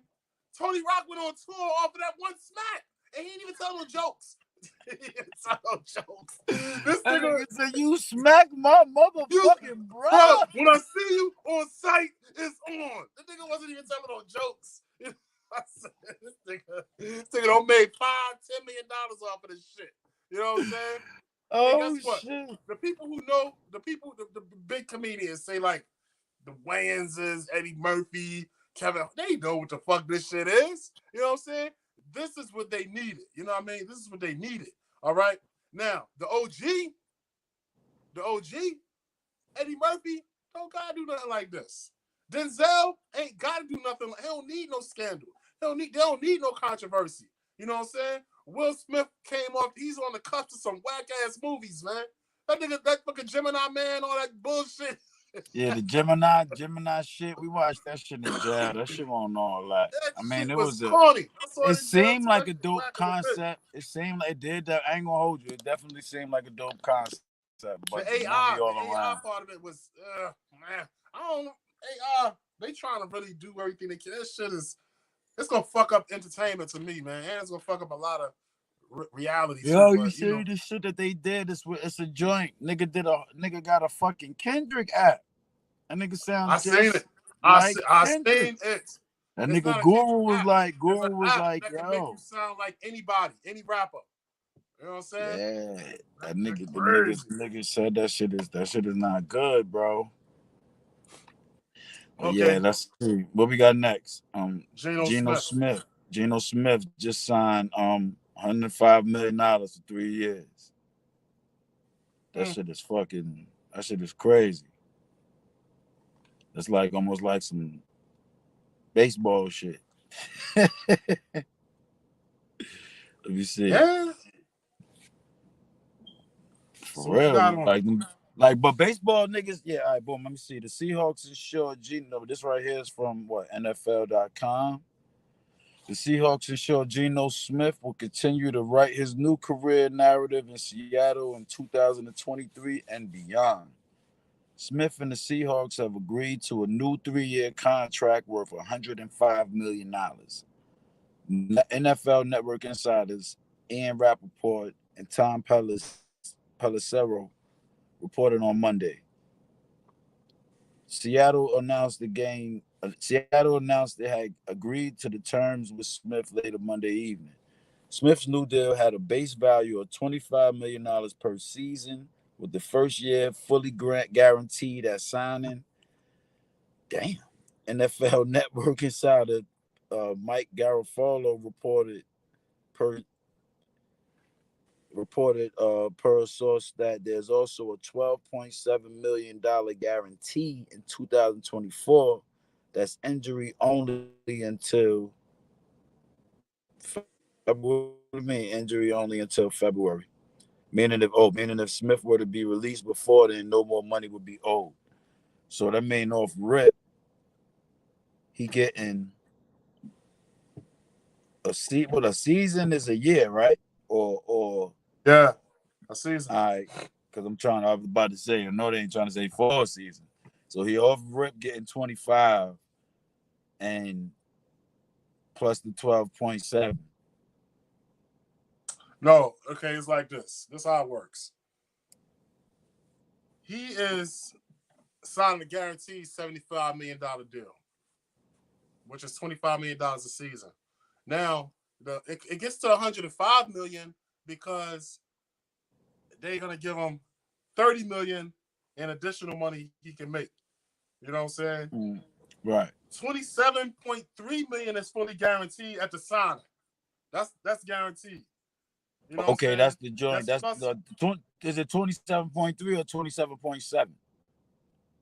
Tony Rock went on tour off of that one smack, and he didn't even tell no jokes. He didn't tell no jokes. This nigga said, "You smack my motherfucking bro. When I see you on site, it's on." The nigga wasn't even telling no jokes. I said, this nigga don't make $5-10 million off of this shit. You know what I'm saying? Oh, shit. The people who know, the big comedians say like the Wayans, Eddie Murphy, Kevin, they know what the fuck this shit is. You know what I'm saying? This is what they needed. You know what I mean? This is what they needed. All right? Now, the OG, Eddie Murphy, don't gotta do nothing like this. Denzel ain't gotta do nothing. He don't need no scandal. They don't need no controversy. You know what I'm saying? Will Smith came off. He's on the cusp of some whack ass movies, man. That fucking Gemini Man, all that bullshit. Yeah, the Gemini shit. We watched that shit in jail. That shit wasn't all that. I mean, it was corny. It seemed like a dope concept. It seemed like it did that. I ain't gonna hold you. It definitely seemed like a dope concept. But the AI part of it was, man. I don't know. AI, they trying to really do everything they can. This shit it's gonna fuck up entertainment to me, man, and it's gonna fuck up a lot of reality. Yo, you see the shit that they did? It's a joint. Nigga got a fucking Kendrick app. That nigga sounds. I seen it. I seen it. That nigga Guru was like, yo. Make you sound like anybody, any rapper. You know what I'm saying? Yeah, that nigga said that shit is not good, bro. Okay. Yeah, let's see what we got next. Geno Smith. Geno Smith just signed $105 million for 3 years. That shit is crazy. It's like almost like some baseball shit. Let me see. Yeah. For real. Like, but baseball niggas, yeah, all right, boom, let me see. The Seahawks is sure Geno. This right here is from what, NFL.com. The Seahawks ensure Geno Smith will continue to write his new career narrative in Seattle in 2023 and beyond. Smith and the Seahawks have agreed to a new 3-year contract worth $105 million. NFL Network insiders Ian Rappaport and Tom Pelissero reported on Monday. Seattle announced they had agreed to the terms with Smith later Monday evening. Smith's new deal had a base value of $25 million per season, with the first year fully guaranteed at signing. Damn. NFL Network insider Mike Garafolo reported per a source that there's also a $12.7 million guarantee in 2024 that's injury only until February. What do you mean injury only until February? Meaning if Smith were to be released before then, no more money would be owed. So that mean off rip, he getting a season is a year, right? Or Yeah, a season. All right, because I was about to say, I know they ain't trying to say 4 seasons. So he off rip getting 25 and plus the 12.7. No, okay, it's like this. This is how it works. He is signing a guaranteed $75 million deal, which is $25 million a season. Now, it gets to $105 million because they're gonna give him $30 million in additional money he can make. You know what I'm saying? Right. $27.3 million is fully guaranteed at the signing. That's guaranteed. You know Okay, that's the joint. Is it 27.3 or 27.7?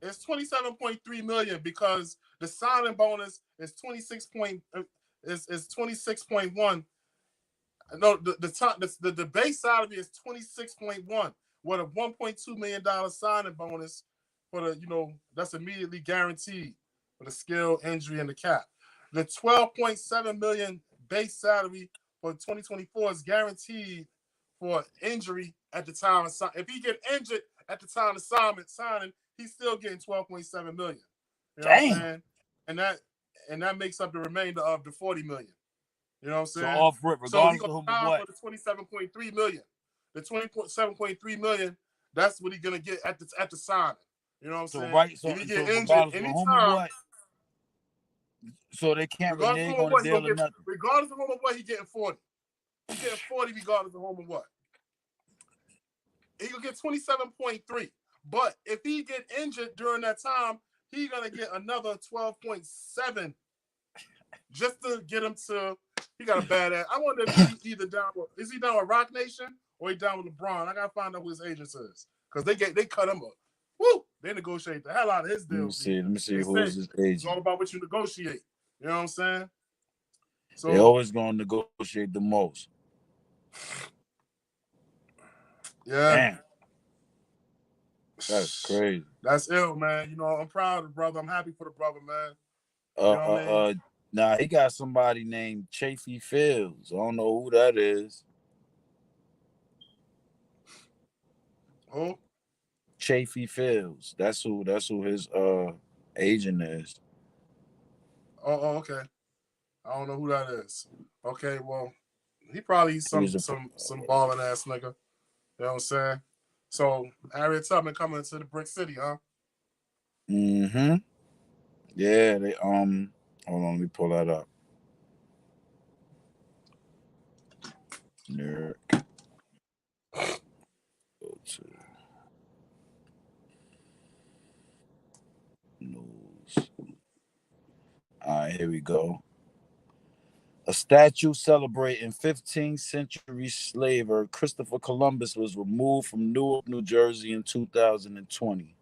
It's 27.3 million because the signing bonus is 26.1. No, the base salary is 26.1 with a $1.2 million signing bonus for that's immediately guaranteed for the skill, injury, and the cap. The 12.7 million base salary for 2024 is guaranteed for injury at the time of signing. If he get injured at the time of signing, he's still getting 12.7 million. You know what I'm saying? And that makes up the remainder of the 40 million. You know what I'm saying? So off rip, regardless of what. For the 27.3 million. The 27.3 million, that's what he's gonna get at the signing. You know what I'm saying? Right, so if he get injured anytime, so they can't renege on the deal or nothing. Regardless of home or what, he getting 40. He getting 40 regardless of home or what. He gonna get 27.3. But if he get injured during that time, he's gonna get another 12.7 just to get him to. He got a bad ass. I wonder if he's either down with. Is he down with Rock Nation or he down with LeBron? I gotta find out who his agent is because they cut him up. Woo! They negotiate the hell out of his deal. Let me see who's his agent. It's all about what you negotiate. You know what I'm saying? So they're always gonna negotiate the most. Yeah. Damn. That's crazy. That's ill, man. I'm proud of the brother. I'm happy for the brother, man. You know what I mean? Nah, he got somebody named Chafee Fields. I don't know who that is. Who? Chafee Fields. That's who his agent is. Oh, okay. I don't know who that is. Okay, well, he probably some balling ass nigga. You know what I'm saying? So Harriet Tubman coming to the Brick City, huh? Mm-hmm. Yeah, they hold on, let me pull that up. Nerd. Go to news. All right, here we go. A statue celebrating 15th century slaver Christopher Columbus was removed from Newark, New Jersey in 2020.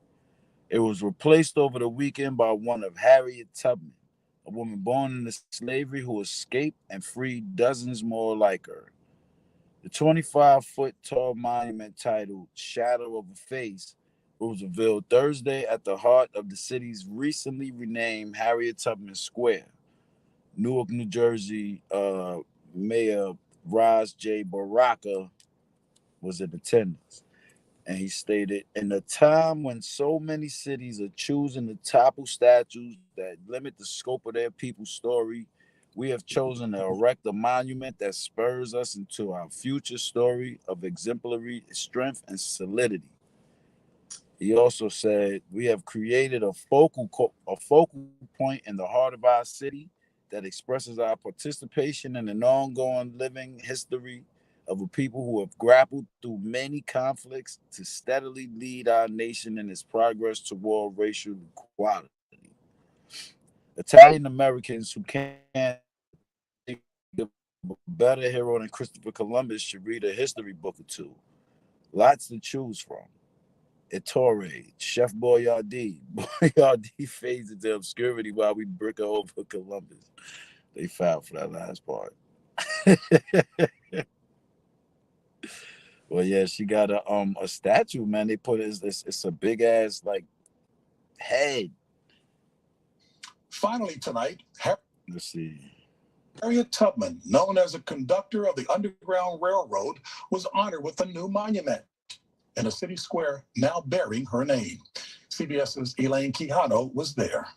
It was replaced over the weekend by one of Harriet Tubman, a woman born into slavery who escaped and freed dozens more like her. The 25-foot tall monument titled Shadow of a Face was revealed Thursday at the heart of the city's recently renamed Harriet Tubman Square. Newark, New Jersey, Mayor Raz J. Baraka was in attendance. And he stated, in a time when so many cities are choosing to topple statues that limit the scope of their people's story, we have chosen to erect a monument that spurs us into our future story of exemplary strength and solidity. He also said, we have created a focal point in the heart of our city that expresses our participation in an ongoing living history of a people who have grappled through many conflicts to steadily lead our nation in its progress toward racial equality. Italian Americans who can't think of a better hero than Christopher Columbus should read a history book or two. Lots to choose from. Ettore, Chef Boyardee. Boyardee fades into obscurity while we brick over Columbus. They filed for that last part. Well, yeah, she got a statue, man. They put it's a big ass like head. Finally tonight, Let's see. Harriet Tubman, known as a conductor of the Underground Railroad, was honored with a new monument in a city square now bearing her name. CBS's Elaine Quijano was there.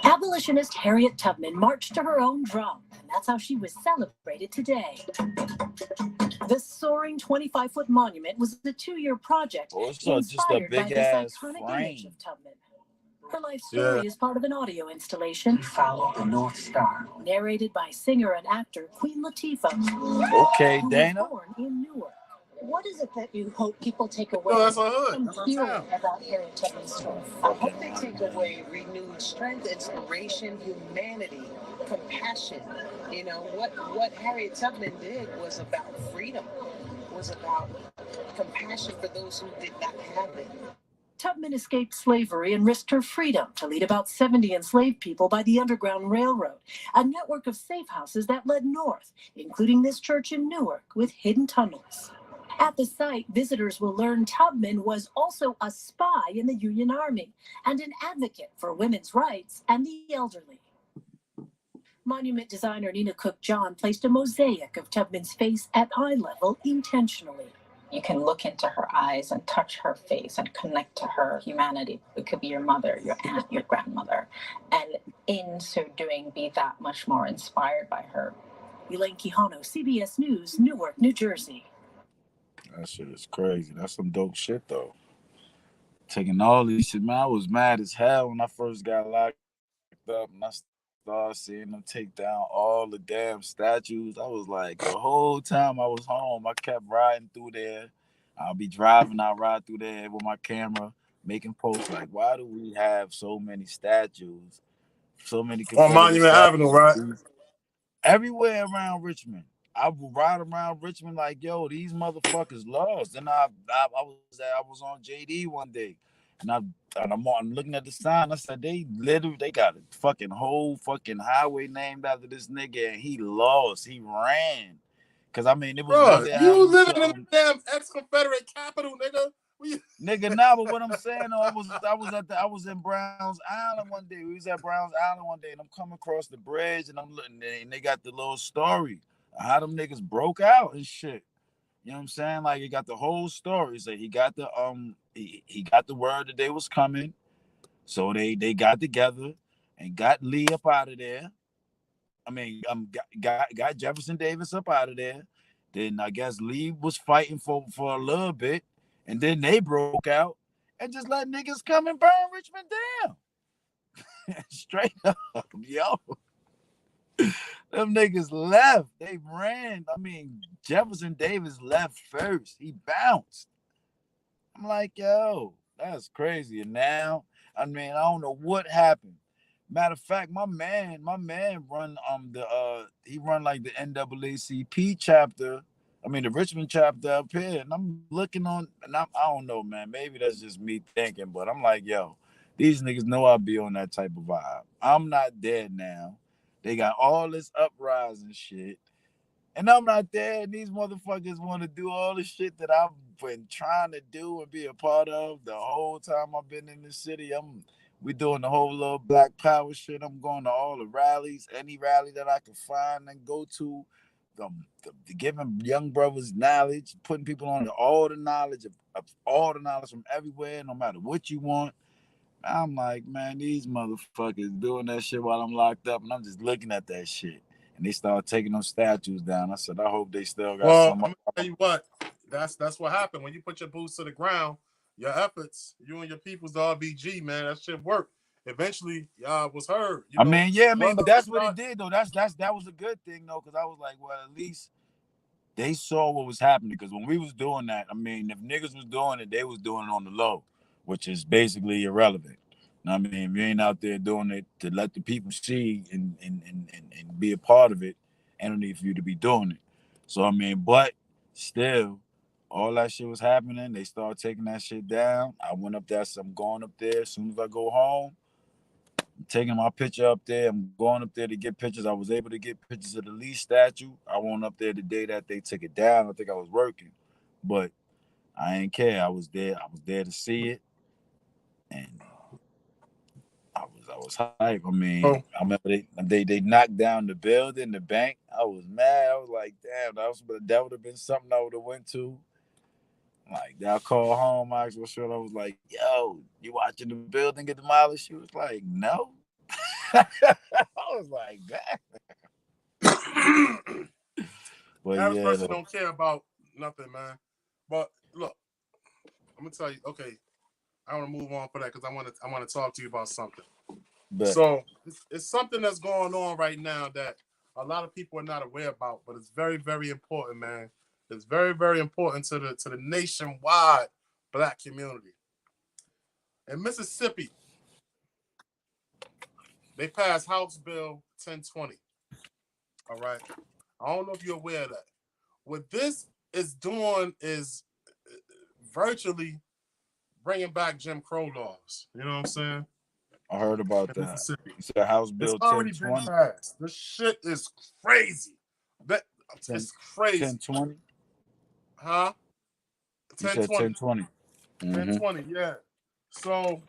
Abolitionist Harriet Tubman marched to her own drum, and that's how she was celebrated today. The soaring 25-foot monument was a 2-year project inspired by this iconic image of Tubman. Her life story is part of an audio installation. Follow the North Star. Narrated by singer and actor Queen Latifah. Okay, Dana. Who was born in Newark. What is it that you hope people take away from hearing about Harriet Tubman's story? I hope they take away renewed strength, inspiration, humanity, compassion. You know, what Harriet Tubman did was about freedom, was about compassion for those who did not have it. Tubman escaped slavery and risked her freedom to lead about 70 enslaved people by the Underground Railroad, a network of safe houses that led north, including this church in Newark with hidden tunnels. At the site, visitors will learn Tubman was also a spy in the Union Army and an advocate for women's rights and the elderly. Monument designer Nina Cook-John placed a mosaic of Tubman's face at eye level intentionally. You can look into her eyes and touch her face and connect to her humanity. It could be your mother, your aunt, your grandmother. And in so doing, be that much more inspired by her. Elaine Quijano, CBS News, Newark, New Jersey. That shit is crazy. That's some dope shit, though. Taking all this shit, man. I was mad as hell when I first got locked up and I started seeing them take down all the damn statues. I was like, the whole time I was home, I kept riding through there. I'll be driving, I'll ride through there with my camera, making posts like, why do we have so many statues? So many on Monument Avenue, right? Everywhere around Richmond. I would ride around Richmond like, yo, these motherfuckers lost. Then I was on JD one day, and I'm looking at the sign. I said they got a fucking whole fucking highway named after this nigga, and he lost. He ran, cause I mean it was. Bro, you living in the damn ex-Confederate capital, nigga. Nigga, nah, but what I'm saying though, I was in Browns Island one day. We was at Browns Island one day, and I'm coming across the bridge, and I'm looking, and they got the little story. How them niggas broke out and shit. You know what I'm saying? Like he got the whole story. So he got the he got the word that they was coming. So they got together and got Lee up out of there. I mean, got Jefferson Davis up out of there. Then I guess Lee was fighting for a little bit, and then they broke out and just let niggas come and burn Richmond down. Straight up, yo. Them niggas left. They ran. I mean, Jefferson Davis left first. He bounced. I'm like, yo, that's crazy. And now, I mean, I don't know what happened. Matter of fact, my man run he run like the NAACP chapter. I mean the Richmond chapter up here. And I'm looking on, and I don't know, man. Maybe that's just me thinking, but I'm like, yo, these niggas know I'll be on that type of vibe. I'm not dead now. They got all this uprising shit. And I'm not there. And these motherfuckers want to do all the shit that I've been trying to do and be a part of the whole time I've been in the city. We doing the whole little Black Power shit. I'm going to all the rallies, any rally that I can find and go to. Giving young brothers knowledge, putting people on all the knowledge of all the knowledge from everywhere, no matter what you want. I'm like, man, these motherfuckers doing that shit while I'm locked up, and I'm just looking at that shit. And they start taking those statues down. I said, I hope they still got Well, some. I'm gonna tell you what. That's what happened when you put your boots to the ground. Your efforts, you and your people's the RBG, man. That shit worked. Eventually, y'all was heard. You I know, mean, yeah, I mean, but that's what y'all- it did though. That was a good thing though, because I was like, well, at least they saw what was happening. Because when we was doing that, I mean, if niggas was doing it, they was doing it on the low, which is basically irrelevant. I mean, we ain't out there doing it to let the people see and be a part of it. And don't need for you to be doing it. So I mean, but still, all that shit was happening. They started taking that shit down. I went up there. So I'm going up there. As soon as I go home, I'm taking my picture up there. I'm going up there to get pictures. I was able to get pictures of the Lee statue. I went up there the day that they took it down. I think I was working, but I ain't care. I was there. I was there to see it, and I was hype. I mean, I remember they knocked down the building, the bank. I was mad. I was like, damn, that would have been something I would have went to. Like, I called home. I asked Short. I was like, yo, you watching the building get demolished? She was like, no. I was like, that. But Average yeah, person don't care about nothing, man. But look, I'm gonna tell you. Okay, I want to move on for that because I want to talk to you about something. but So it's something that's going on right now that a lot of people are not aware about, but it's very, very important, man. It's very, very important to the nationwide Black community. In Mississippi, they passed House Bill 1020. All right. I don't know if you're aware of that. What this is doing is virtually bringing back Jim Crow laws. You know what I'm saying? I heard about In that. Mississippi. It's a House It's Bill already been 1020. passed. This shit is crazy. It's crazy. 1020? Huh? You said 1020. 1020. 1020, yeah. So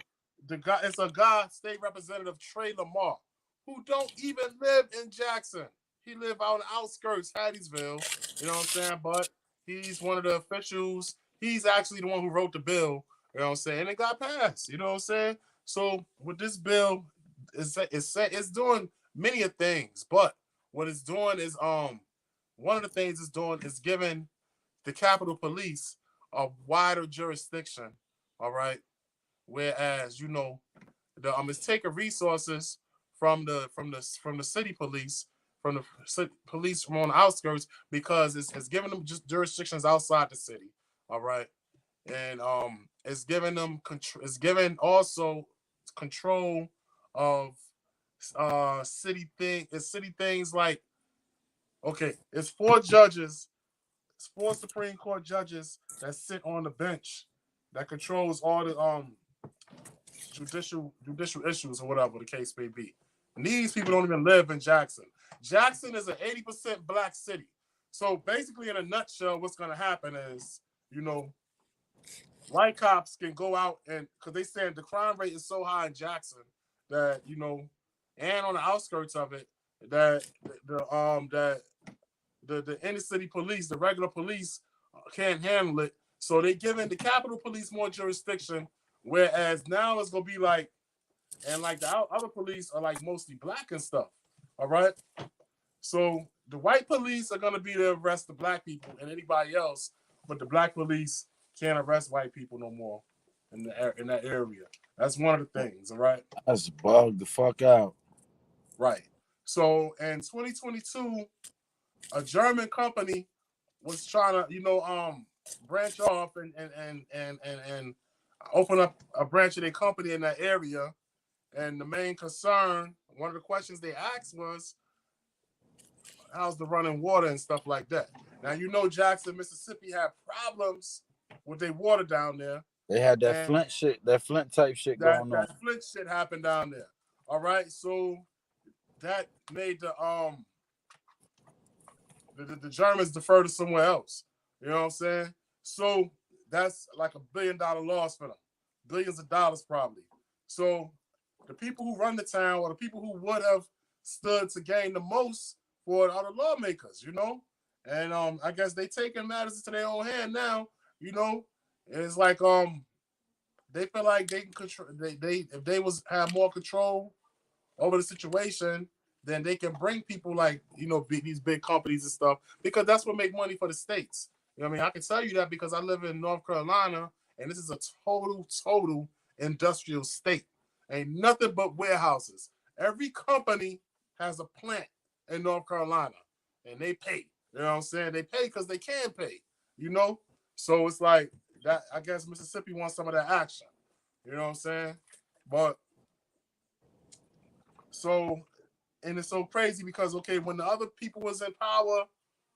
it's a guy, State Representative Trey Lamar, who don't even live in Jackson. He live out on the outskirts, Hattiesville. You know what I'm saying? But he's one of the officials. He's actually the one who wrote the bill. You know what I'm saying? And it got passed. You know what I'm saying? So with this bill, it's doing many of things, but what it's doing is one of the things it's doing is giving the Capitol Police a wider jurisdiction. All right. Whereas, it's taking resources from the city police, from the police from on the outskirts, because it's giving them just jurisdictions outside the city. All right. And it's giving them it's giving also control of city things like, okay, it's four Supreme Court judges that sit on the bench that controls all the judicial issues or whatever the case may be. And these people don't even live in Jackson. Jackson is an 80% Black city. So basically, in a nutshell, what's going to happen is, white cops can go out and, because they said the crime rate is so high in Jackson that, and on the outskirts of it, that the inner city police, the regular police, can't handle it. So they giving the Capitol Police more jurisdiction, whereas now it's gonna be like, and like the other police are like mostly Black and stuff. All right. So the white police are gonna be to arrest the Black people and anybody else, but the Black police can't arrest white people no more in that area. That's one of the things. All right. That's bugged the fuck out. Right. So in 2022, a German company was trying to, branch off and open up a branch of their company in that area. And the main concern, one of the questions they asked was, how's the running water and stuff like that? Now, Jackson, Mississippi had problems with their water down there. They had that Flint shit, that Flint type shit going on. That Flint shit happened down there. All right. So that made the Germans defer to somewhere else. You know what I'm saying? So that's like $1 billion loss for them. Billions of dollars probably. So the people who run the town or the people who would have stood to gain the most for it are the lawmakers, you know? And I guess they taking matters into their own hand now, you know? And it's like they feel like they can control they if they have more control over the situation, then they can bring people like, you know, these big companies and stuff, because that's what make money for the states. You know what I mean? I can tell you that because I live in North Carolina, and this is a total industrial state. Ain't nothing but warehouses. Every company has a plant in North Carolina, and they pay. You know what I'm saying? They pay because they can pay, you know? So it's like that. I guess Mississippi wants some of that action. You know what I'm saying? But so, and it's so crazy because, okay, when the other people was in power,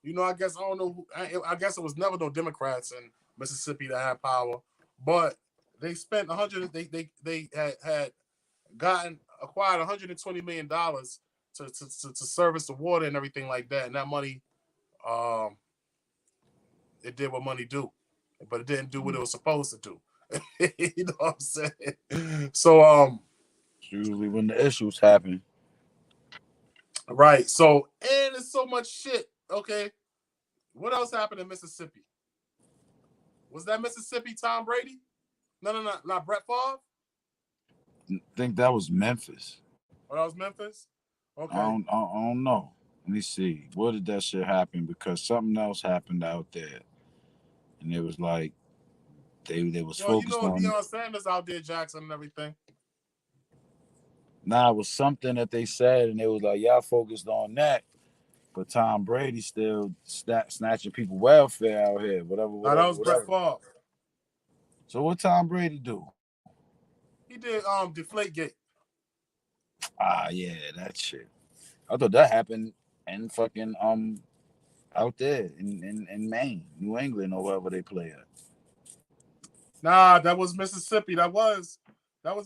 you know, I guess, I don't know, I guess it was never no Democrats in Mississippi that had power, but they spent they had acquired $120 million to service the water and everything like that. And that money, it did what money do, but it didn't do what it was supposed to do. You know what I'm saying? So, usually when the issues happen. right. So, and there's so much shit. Okay. What else happened in Mississippi? Was that Mississippi Tom Brady? No, not Brett Favre. I think that was Memphis. Oh, that was Memphis. Okay. I don't know. Let me see. Where did that shit happen? Because something else happened out there, and it was like they was focused you know, on. Deion Sanders out there, Jackson and everything. Nah, it was something that they said, and they was like, y'all focused on that, but Tom Brady still snatching people welfare out here. Whatever. No, that was Brett Favre. So what Tom Brady do? He did Deflategate. Ah, yeah, that shit. I thought that happened in fucking out there in Maine, New England, or wherever they play at. Nah, that was Mississippi. That was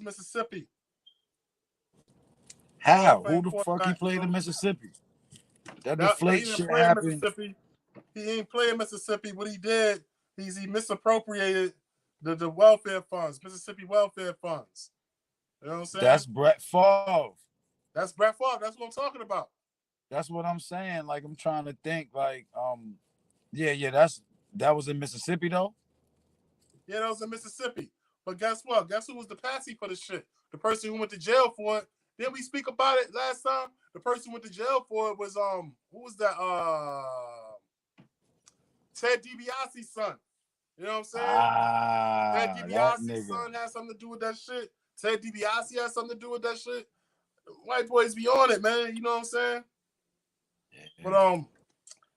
Mississippi. How? Who the fuck he played in Mississippi? That deflate shit happened. He ain't playing Mississippi. What he did, he misappropriated the welfare funds, Mississippi welfare funds. You know what I'm saying? That's Brett Favre. That's Brett Favre. That's what I'm talking about. That's what I'm saying. Like, I'm trying to think. Like, yeah. That was in Mississippi though. Yeah, that was in Mississippi. But guess what? Guess who was the patsy for the shit? The person who went to jail for it. Didn't we speak about it last time? The person who went to jail for it was who was that? Ted DiBiase's son. You know what I'm saying? Ted DiBiase's son had something to do with that shit. Ted DiBiase had something to do with that shit. White boys be on it, man. You know what I'm saying? But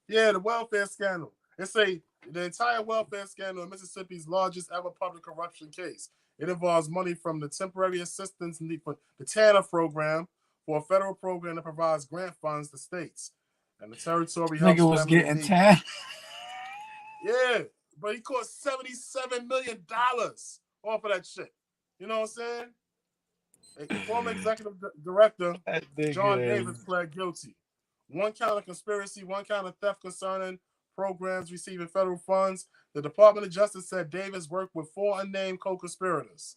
yeah, the welfare scandal. It's the entire welfare scandal in Mississippi's largest ever public corruption case. It involves money from the temporary assistance for the TANF program, for a federal program that provides grant funds to states. And the territory helps. Nigga was getting TANF. Yeah, but he caught $77 million off of that shit. You know what I'm saying? A former executive director, John Davis, pled guilty. 1 count of conspiracy, 1 count of theft concerning programs receiving federal funds. The Department of Justice said Davis worked with 4 unnamed co-conspirators.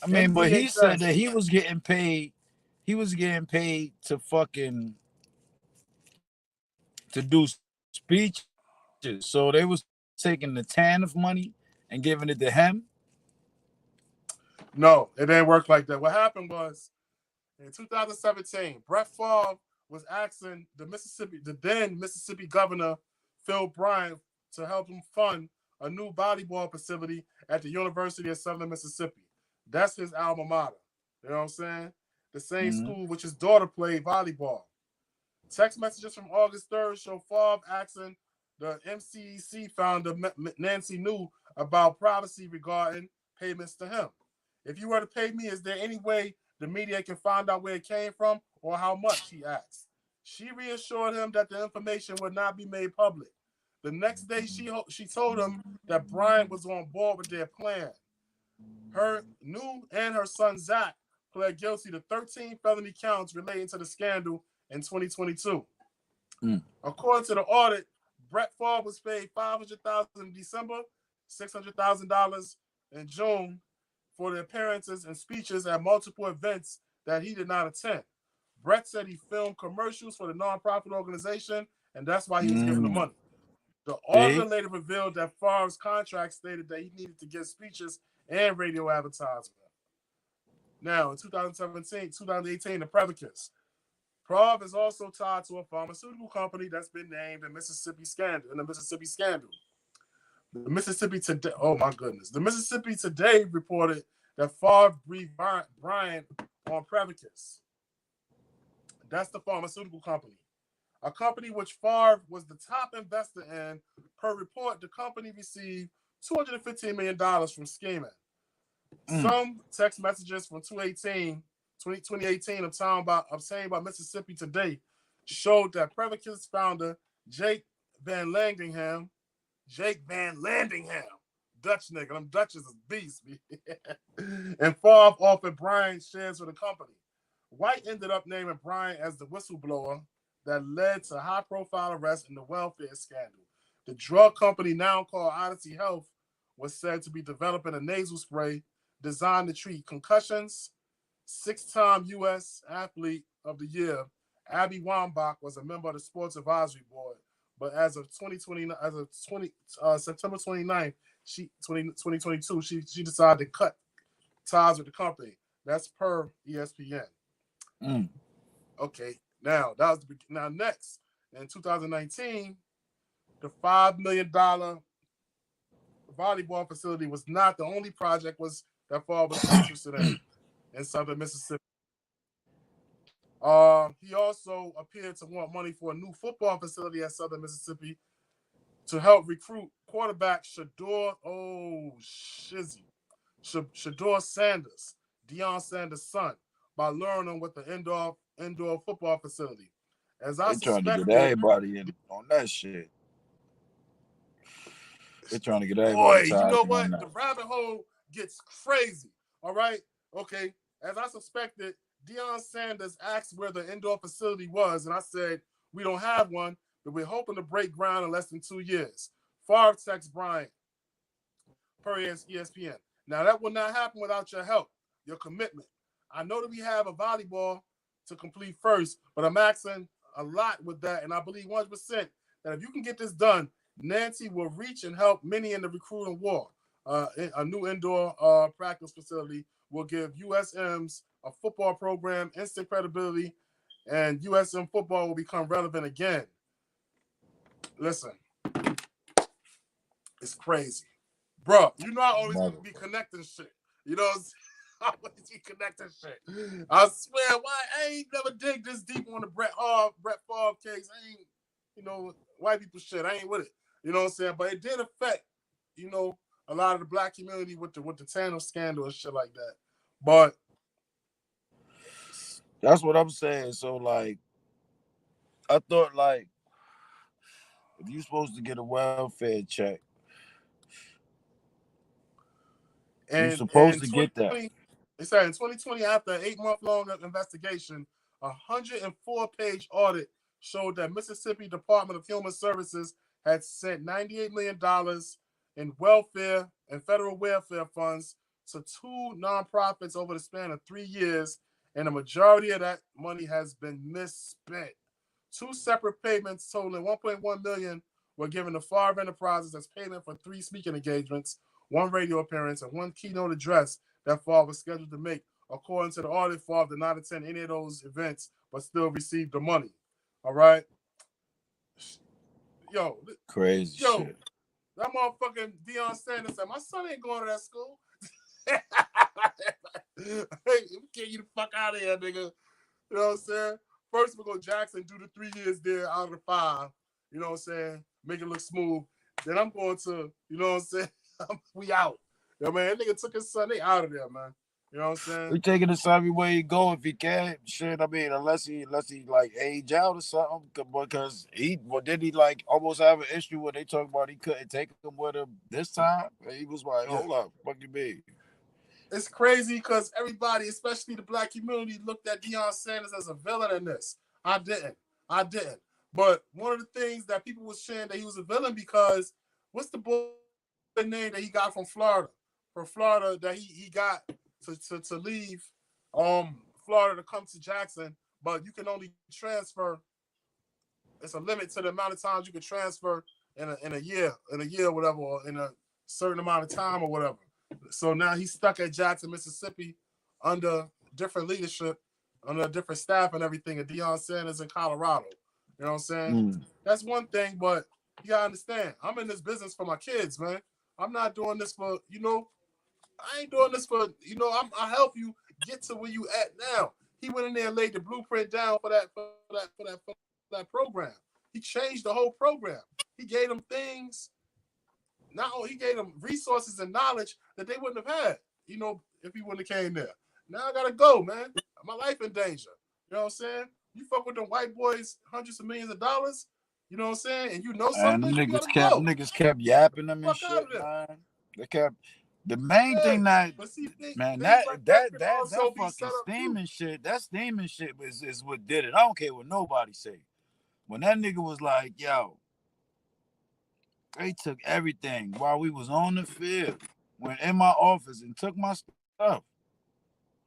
I mean, but he said that he was getting paid. He was getting paid to do speeches. So they was taking the TANF money and giving it to him. No, it didn't work like that. What happened was, in 2017, Brett Favre was asking the then Mississippi governor, Phil Bryant, to help him fund a new volleyball facility at the University of Southern Mississippi. That's his alma mater. You know what I'm saying? The same school which his daughter played volleyball. Text messages from August 3rd show Favre asking the MCEC founder, Nancy New, about privacy regarding payments to him. If you were to pay me, is there any way the media can find out where it came from or how much, he asked. She reassured him that the information would not be made public. The next day, she told him that Bryant was on board with their plan. Her New and her son, Zach, pled guilty to 13 felony counts relating to the scandal in 2022. According to the audit, Brett Favre was paid $500,000 in December, $600,000 in June, for the appearances and speeches at multiple events that he did not attend. Brett said he filmed commercials for the nonprofit organization, and that's why he was given the money. The auditor later revealed that Favre's contract stated that he needed to give speeches and radio advertisement. Now, in 2018, the Prevacus. Favre is also tied to a pharmaceutical company that's been named in the Mississippi scandal. The Mississippi Today, oh my goodness. The Mississippi Today reported that Favre briefed Bryant on Prevacus. That's the pharmaceutical company. A company which Favre was the top investor in. Per report, the company received $215 million from scheming. Some text messages from 2018 obtained by Mississippi Today showed that Prevacus founder Jake Van Landingham, Dutch nigga, them Dutches is beasts, and Favre offered Bryant shares for the company. White ended up naming Bryant as the whistleblower that led to high-profile arrests in the welfare scandal. The drug company, now called Odyssey Health, was said to be developing a nasal spray designed to treat concussions. 6-time U.S. Athlete of the Year, Abby Wambach, was a member of the Sports Advisory Board, but as of September 29th, 2022, she decided to cut ties with the company. That's per ESPN. Okay, now next in 2019, the $5 million volleyball facility was not the only project that Favre was interested in southern Mississippi. He also appeared to want money for a new football facility at southern Mississippi to help recruit quarterback Shador Sanders, Deion Sanders' son, by luring him with the indoor football facility. As I trying to get everybody in on that shit. They're trying to get everybody. Boy, you know what? The rabbit hole gets crazy. All right? Okay. As I suspected, Deion Sanders asked where the indoor facility was, and I said, we don't have one, but we're hoping to break ground in less than 2 years. Favre texts Bryant, per ESPN. Now, that will not happen without your help, your commitment. I know that we have a volleyball to complete first, but I'm asking a lot with that, and I believe 100% that if you can get this done, Nancy will reach and help many in the recruiting war. A new indoor practice facility will give USMs a football program, instant credibility, and USM football will become relevant again. Listen, it's crazy. Bro, you know I always be connecting shit. You know what I'm saying? I always be connecting shit. I swear, I ain't never dig this deep on the Brett Favre case. I ain't, white people shit. I ain't with it. You know what I'm saying? But it did affect, a lot of the black community with the Tanner scandal and shit like that. But that's what I'm saying. So, like, I thought, like, if you're supposed to get a welfare check, you're supposed to get that. It said in 2020, after an 8-month-long investigation, a 104-page audit showed that Mississippi Department of Human Services had sent $98 million in welfare and federal welfare funds to 2 nonprofits over the span of 3 years, and the majority of that money has been misspent. 2 separate payments totaling $1.1 million were given to Favre Enterprises as payment for 3 speaking engagements, 1 radio appearance, and 1 keynote address that Favre was scheduled to make. According to the audit, Favre did not attend any of those events, but still received the money. All right? Crazy shit. That motherfucking Deion Sanders said, my son ain't going to that school. Hey, get you the fuck out of here, nigga. You know what I'm saying? First, we'll go Jackson, do the 3 years there out of the 5. You know what I'm saying? Make it look smooth. Then I'm going to, you know what I'm saying? We out. Man, that nigga took his son. They out of there, man. You know what I'm saying? We taking this everywhere he go if he can. Shit, I mean, unless he like age out or something, because did he like almost have an issue when they talk about he couldn't take him with him this time? He was like, hold up, fuck you mean? It's crazy because everybody, especially the black community, looked at Deion Sanders as a villain in this. I didn't. But one of the things that people was saying that he was a villain because what's the boy name that he got from Florida? for Florida that he got to leave Florida to come to Jackson, but you can only transfer. It's a limit to the amount of times you can transfer in a year, or whatever, or in a certain amount of time or whatever. So now he's stuck at Jackson, Mississippi, under different leadership, under a different staff and everything. And Deion Sanders in Colorado. You know what I'm saying? That's one thing, but you gotta understand, I'm in this business for my kids, man. I'm not doing this for, I ain't doing this for, I help you get to where you at now. He went in there and laid the blueprint down for that program. He changed the whole program. He gave them things. Not only he gave them resources and knowledge that they wouldn't have had, if he wouldn't have came there. Now I gotta go, man. My life in danger. You know what I'm saying? You fuck with them white boys, hundreds of millions of dollars. You know what I'm saying? And something. And you gotta go. niggas kept yapping them and shit, man. They kept. The main thing that, man, that fucking steaming shit, is what did it. I don't care what nobody say. When that nigga was like, yo, they took everything while we was on the field, went in my office and took my stuff.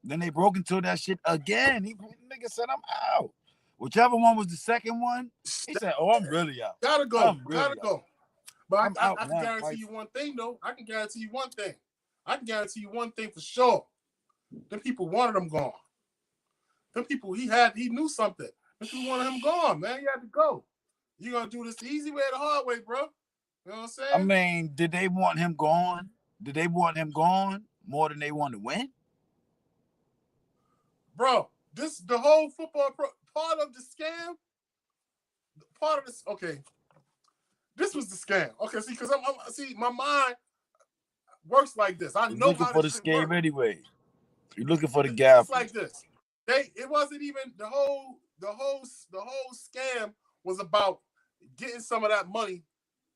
Then they broke into that shit again. Nigga said, I'm out. Whichever one was the second one, he said, oh, I'm really out. Gotta go. Go. But I can guarantee you one thing, though. I can guarantee you one thing for sure. Them people wanted him gone. Them people, he knew something. Them people wanted him gone, man. He had to go. You're going to do this the easy way or the hard way, bro. You know what I'm saying? I mean, did they want him gone? Did they want him gone more than they want to win? Bro, the whole football part of the scam, okay. This was the scam. Okay, see, because my mind works like this. I know looking how for the scam scam anyway. You're looking for the gap. It's like this. It wasn't even the whole scam was about getting some of that money.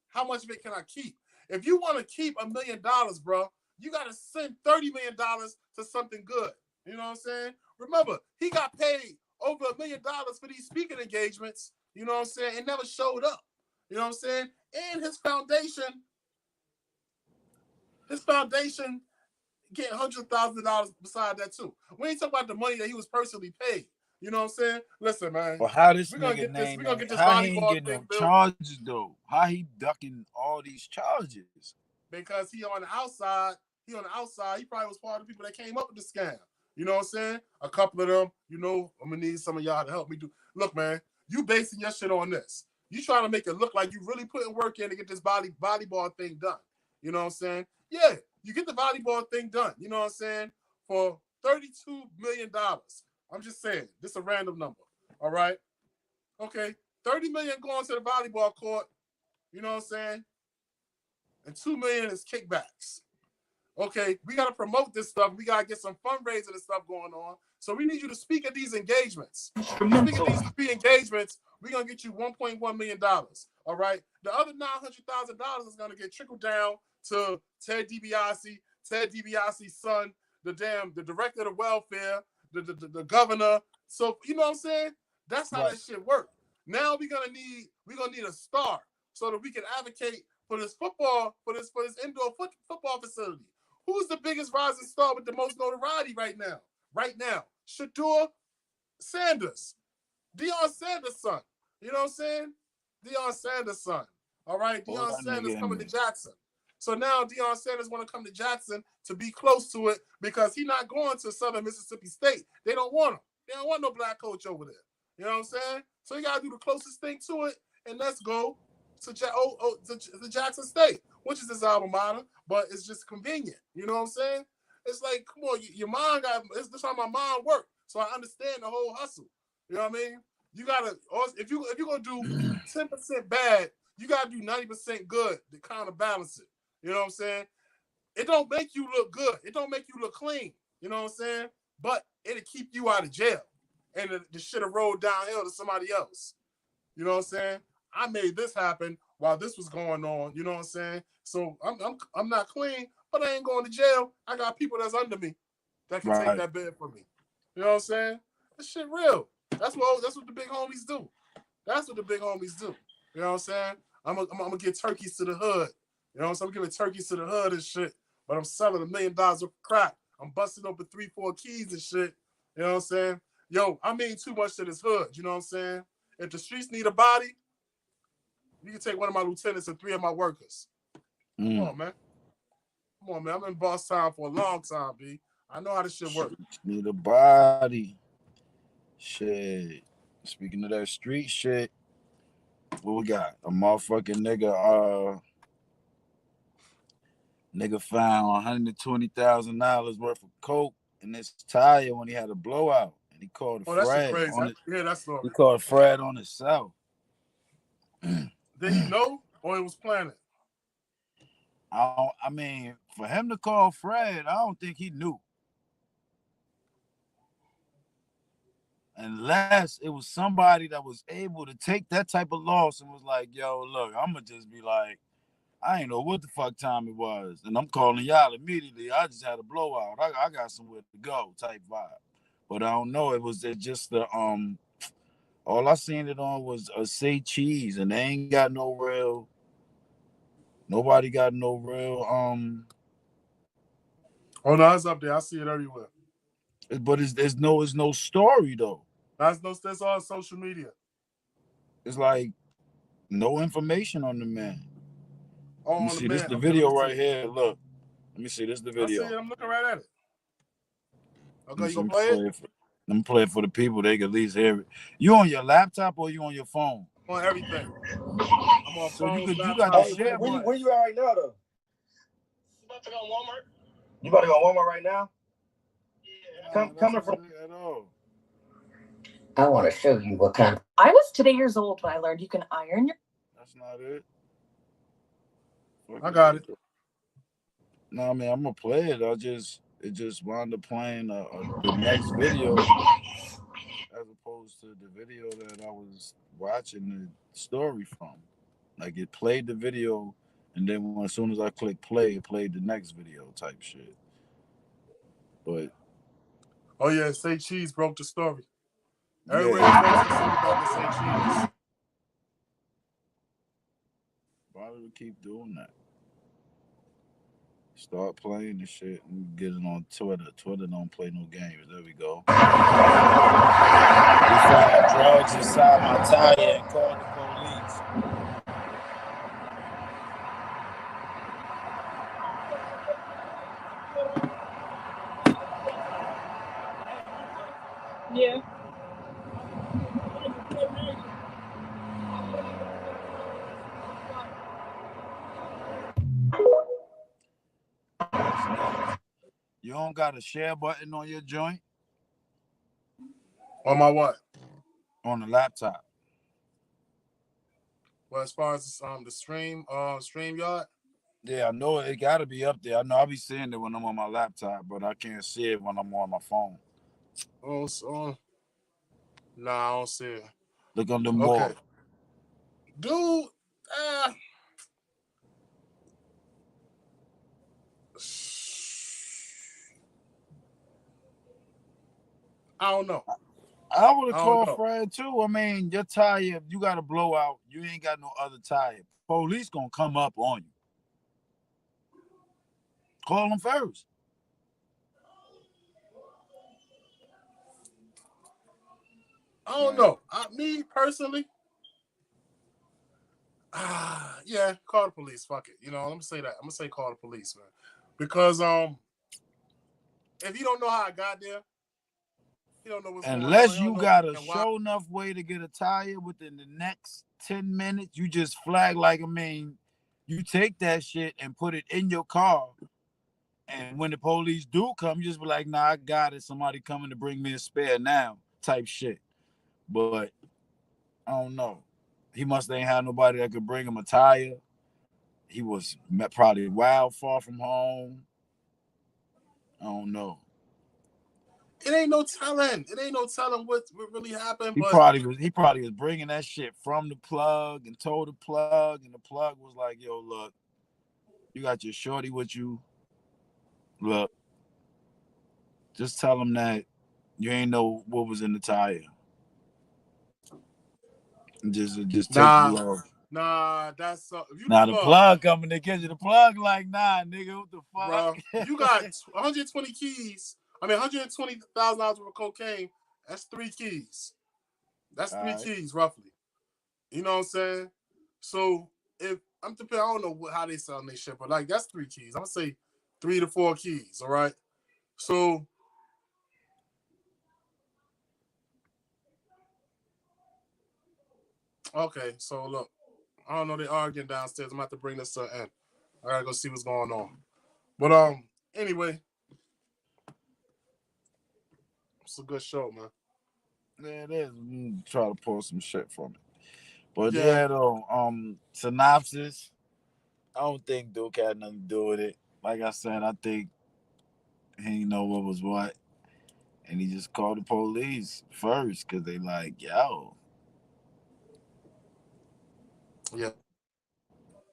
How much of it can I keep? If you want to keep $1 million, bro, you got to send $30 million to something good. You know what I'm saying? Remember, he got paid over $1 million for these speaking engagements. You know what I'm saying? It never showed up. You know what I'm saying? And his foundation getting $100,000 beside that too. We ain't talking about the money that he was personally paid. You know what I'm saying? Listen, man. Well, how this we're gonna nigga get this how he volleyball ain't getting thing no charges though? How he ducking all these charges? Because he on the outside, he probably was part of the people that came up with the scam. You know what I'm saying? A couple of them, I'm gonna need some of y'all to help me do. Look, man, you basing your shit on this. You trying to make it look like you really putting work in to get this volleyball thing done. You know what I'm saying? Yeah, you get the volleyball thing done. You know what I'm saying? For $32 million. I'm just saying, this is a random number. All right? Okay, $30 million going to the volleyball court. You know what I'm saying? And $2 million is kickbacks. Okay, we got to promote this stuff. We got to get some fundraising and stuff going on. So we need you to speak at these engagements. Speak at these 3 engagements. We're going to get you $1.1 million. All right? The other $900,000 is going to get trickled down to Ted DiBiase's son, the director of the welfare, the governor. So, you know what I'm saying? That's how that shit works. Now we're gonna need a star so that we can advocate for this indoor football facility. Who's the biggest rising star with the most notoriety right now? Shedeur Sanders. Deion Sanders' son. You know what I'm saying? Deion Sanders' son. All right? Deion Sanders coming to Jackson. So now Deion Sanders want to come to Jackson to be close to it because he's not going to Southern Mississippi State. They don't want him. They don't want no black coach over there. You know what I'm saying? So you got to do the closest thing to it, and let's go to Jackson State, which is his alma mater, but it's just convenient. You know what I'm saying? It's like, come on, your mind this how my mind works. So I understand the whole hustle. You know what I mean? You got to, if you're going to do 10% bad, you got to do 90% good to counterbalance it. You know what I'm saying? It don't make you look good. It don't make you look clean. You know what I'm saying? But it'll keep you out of jail. And the shit will roll downhill to somebody else. You know what I'm saying? I made this happen while this was going on. You know what I'm saying? So I'm not clean, but I ain't going to jail. I got people that's under me that can take that bed for me. You know what I'm saying? This shit real. That's what the big homies do. That's what the big homies do. You know what I'm saying? I'm gonna get turkeys to the hood. You know what I'm saying? I'm giving turkeys to the hood and shit but I'm selling $1 million worth of crack. I'm busting open 3-4 keys and shit. You know what I'm saying? Yo, I mean too much to this hood. You know what I'm saying? If the streets need a body, you can take one of my lieutenants and 3 of my workers. Come on, man. Come on, man. I'm in boss time for a long time, B. I know how this shit works. Need a body. Shit. Speaking of that street shit, what we got? A motherfucking nigga found $120,000 worth of coke in his tire when he had a blowout, and he called Fred. Yeah, that's story. He called Fred on himself. Did he know, or he was planning? I mean, for him to call Fred, I don't think he knew. Unless it was somebody that was able to take that type of loss and was like, yo, look, I'm going to just be like, I ain't know what the fuck time it was. And I'm calling y'all immediately. I just had a blowout. I got somewhere to go type vibe. But I don't know. It just the, all I seen it on was a say cheese, and they ain't got no real, nobody got no real, Oh, no, it's up there. I see it everywhere. But it's no story though. That's all social media. It's like no information on the man. Oh, Let me see. This is the video right here. Look. Let me see. This is the video. I see it. I'm looking right at it. Okay, you gonna play it? Let me play it for the people. They can at least hear it. You on your laptop or you on your phone? On everything. I'm on phone. You got the share button. Where you at right now, though? You about to go to Walmart? You about to go to Walmart right now? Yeah. Coming from. I want to show you what kind. I was 2 years old when I learned you can iron your. That's not it. I got it. No, I mean, I'm gonna play it. It just wound up playing the next video as opposed to the video that I was watching the story from. Like it played the video, and then as soon as I click play, it played the next video type shit. But oh yeah, say cheese broke the story. Everywhere about to say cheese. Why do we keep doing that? Start playing the shit and get it on Twitter. Twitter don't play no games. There we go. We found drugs inside my tire and called the police. Yeah. You don't got a share button on your joint? On my what? On the laptop. Well, as far as the StreamYard? Yeah, I know it got to be up there. I know I'll be seeing it when I'm on my laptop, but I can't see it when I'm on my phone. Oh, so nah, I don't see it. Look on the more. Dude, I don't know. I would have called Fred too. I mean, your tire, if you got a blowout, you ain't got no other tire. Police gonna come up on you. Call them first. I don't know. Me personally, yeah, call the police. Fuck it. You know, I'm gonna say that. I'm gonna say call the police, man. Because if you don't know how I got there, you don't know what's going on. Unless you got a show enough way to get a tire within the next 10 minutes, you just flag you take that shit and put it in your car. And when the police do come, you just be like, nah, I got it. Somebody coming to bring me a spare now type shit. But I don't know. He must ain't had nobody that could bring him a tire. He was probably wild far from home. I don't know. It ain't no telling. It ain't no telling what really happened. He probably was bringing that shit from the plug and told the plug, and the plug was like, "Yo, look, you got your shorty with you. Look, just tell him that you ain't know what was in the tire. And just take you off." Nah, that's if you Now the look, plug coming to get you. The plug like, nah, nigga, what the fuck? bro. You got 120 keys. I mean, $120,000 worth of cocaine. That's 3 keys. That's 3 Alright. keys, roughly. You know what I'm saying? So if I don't know how they selling their shit, but like that's 3 keys. I'm gonna say 3 to 4 keys. All right. So okay. So look, I don't know. They arguing downstairs. I'm gonna have to bring this to an end. I gotta go see what's going on. But anyway, it's a good show, man. Yeah, it is. Try to pull some shit from it. But Yeah. though, synopsis. I don't think Duke had nothing to do with it. Like I said, I think he didn't know what was what. And he just called the police first because they like, yo. Yeah.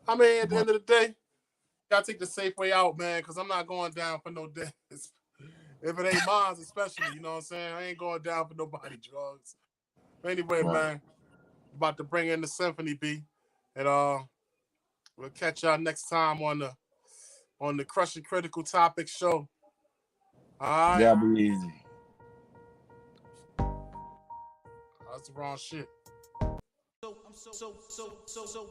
I mean, at the But end of the day, gotta take the safe way out, man, because I'm not going down for no death. If it ain't mine, especially, you know what I'm saying? I ain't going down for nobody drugs. Anyway, right. man, about to bring in the Symphony B. And we'll catch y'all next time on the Krushing Critical Topics show. All right? Gotta be easy. That's the wrong shit. So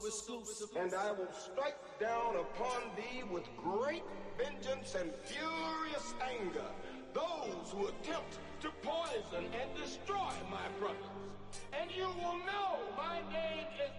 exclusive. And I will strike down upon thee with great vengeance and furious anger those who attempt to poison and destroy my brothers. And you will know my name is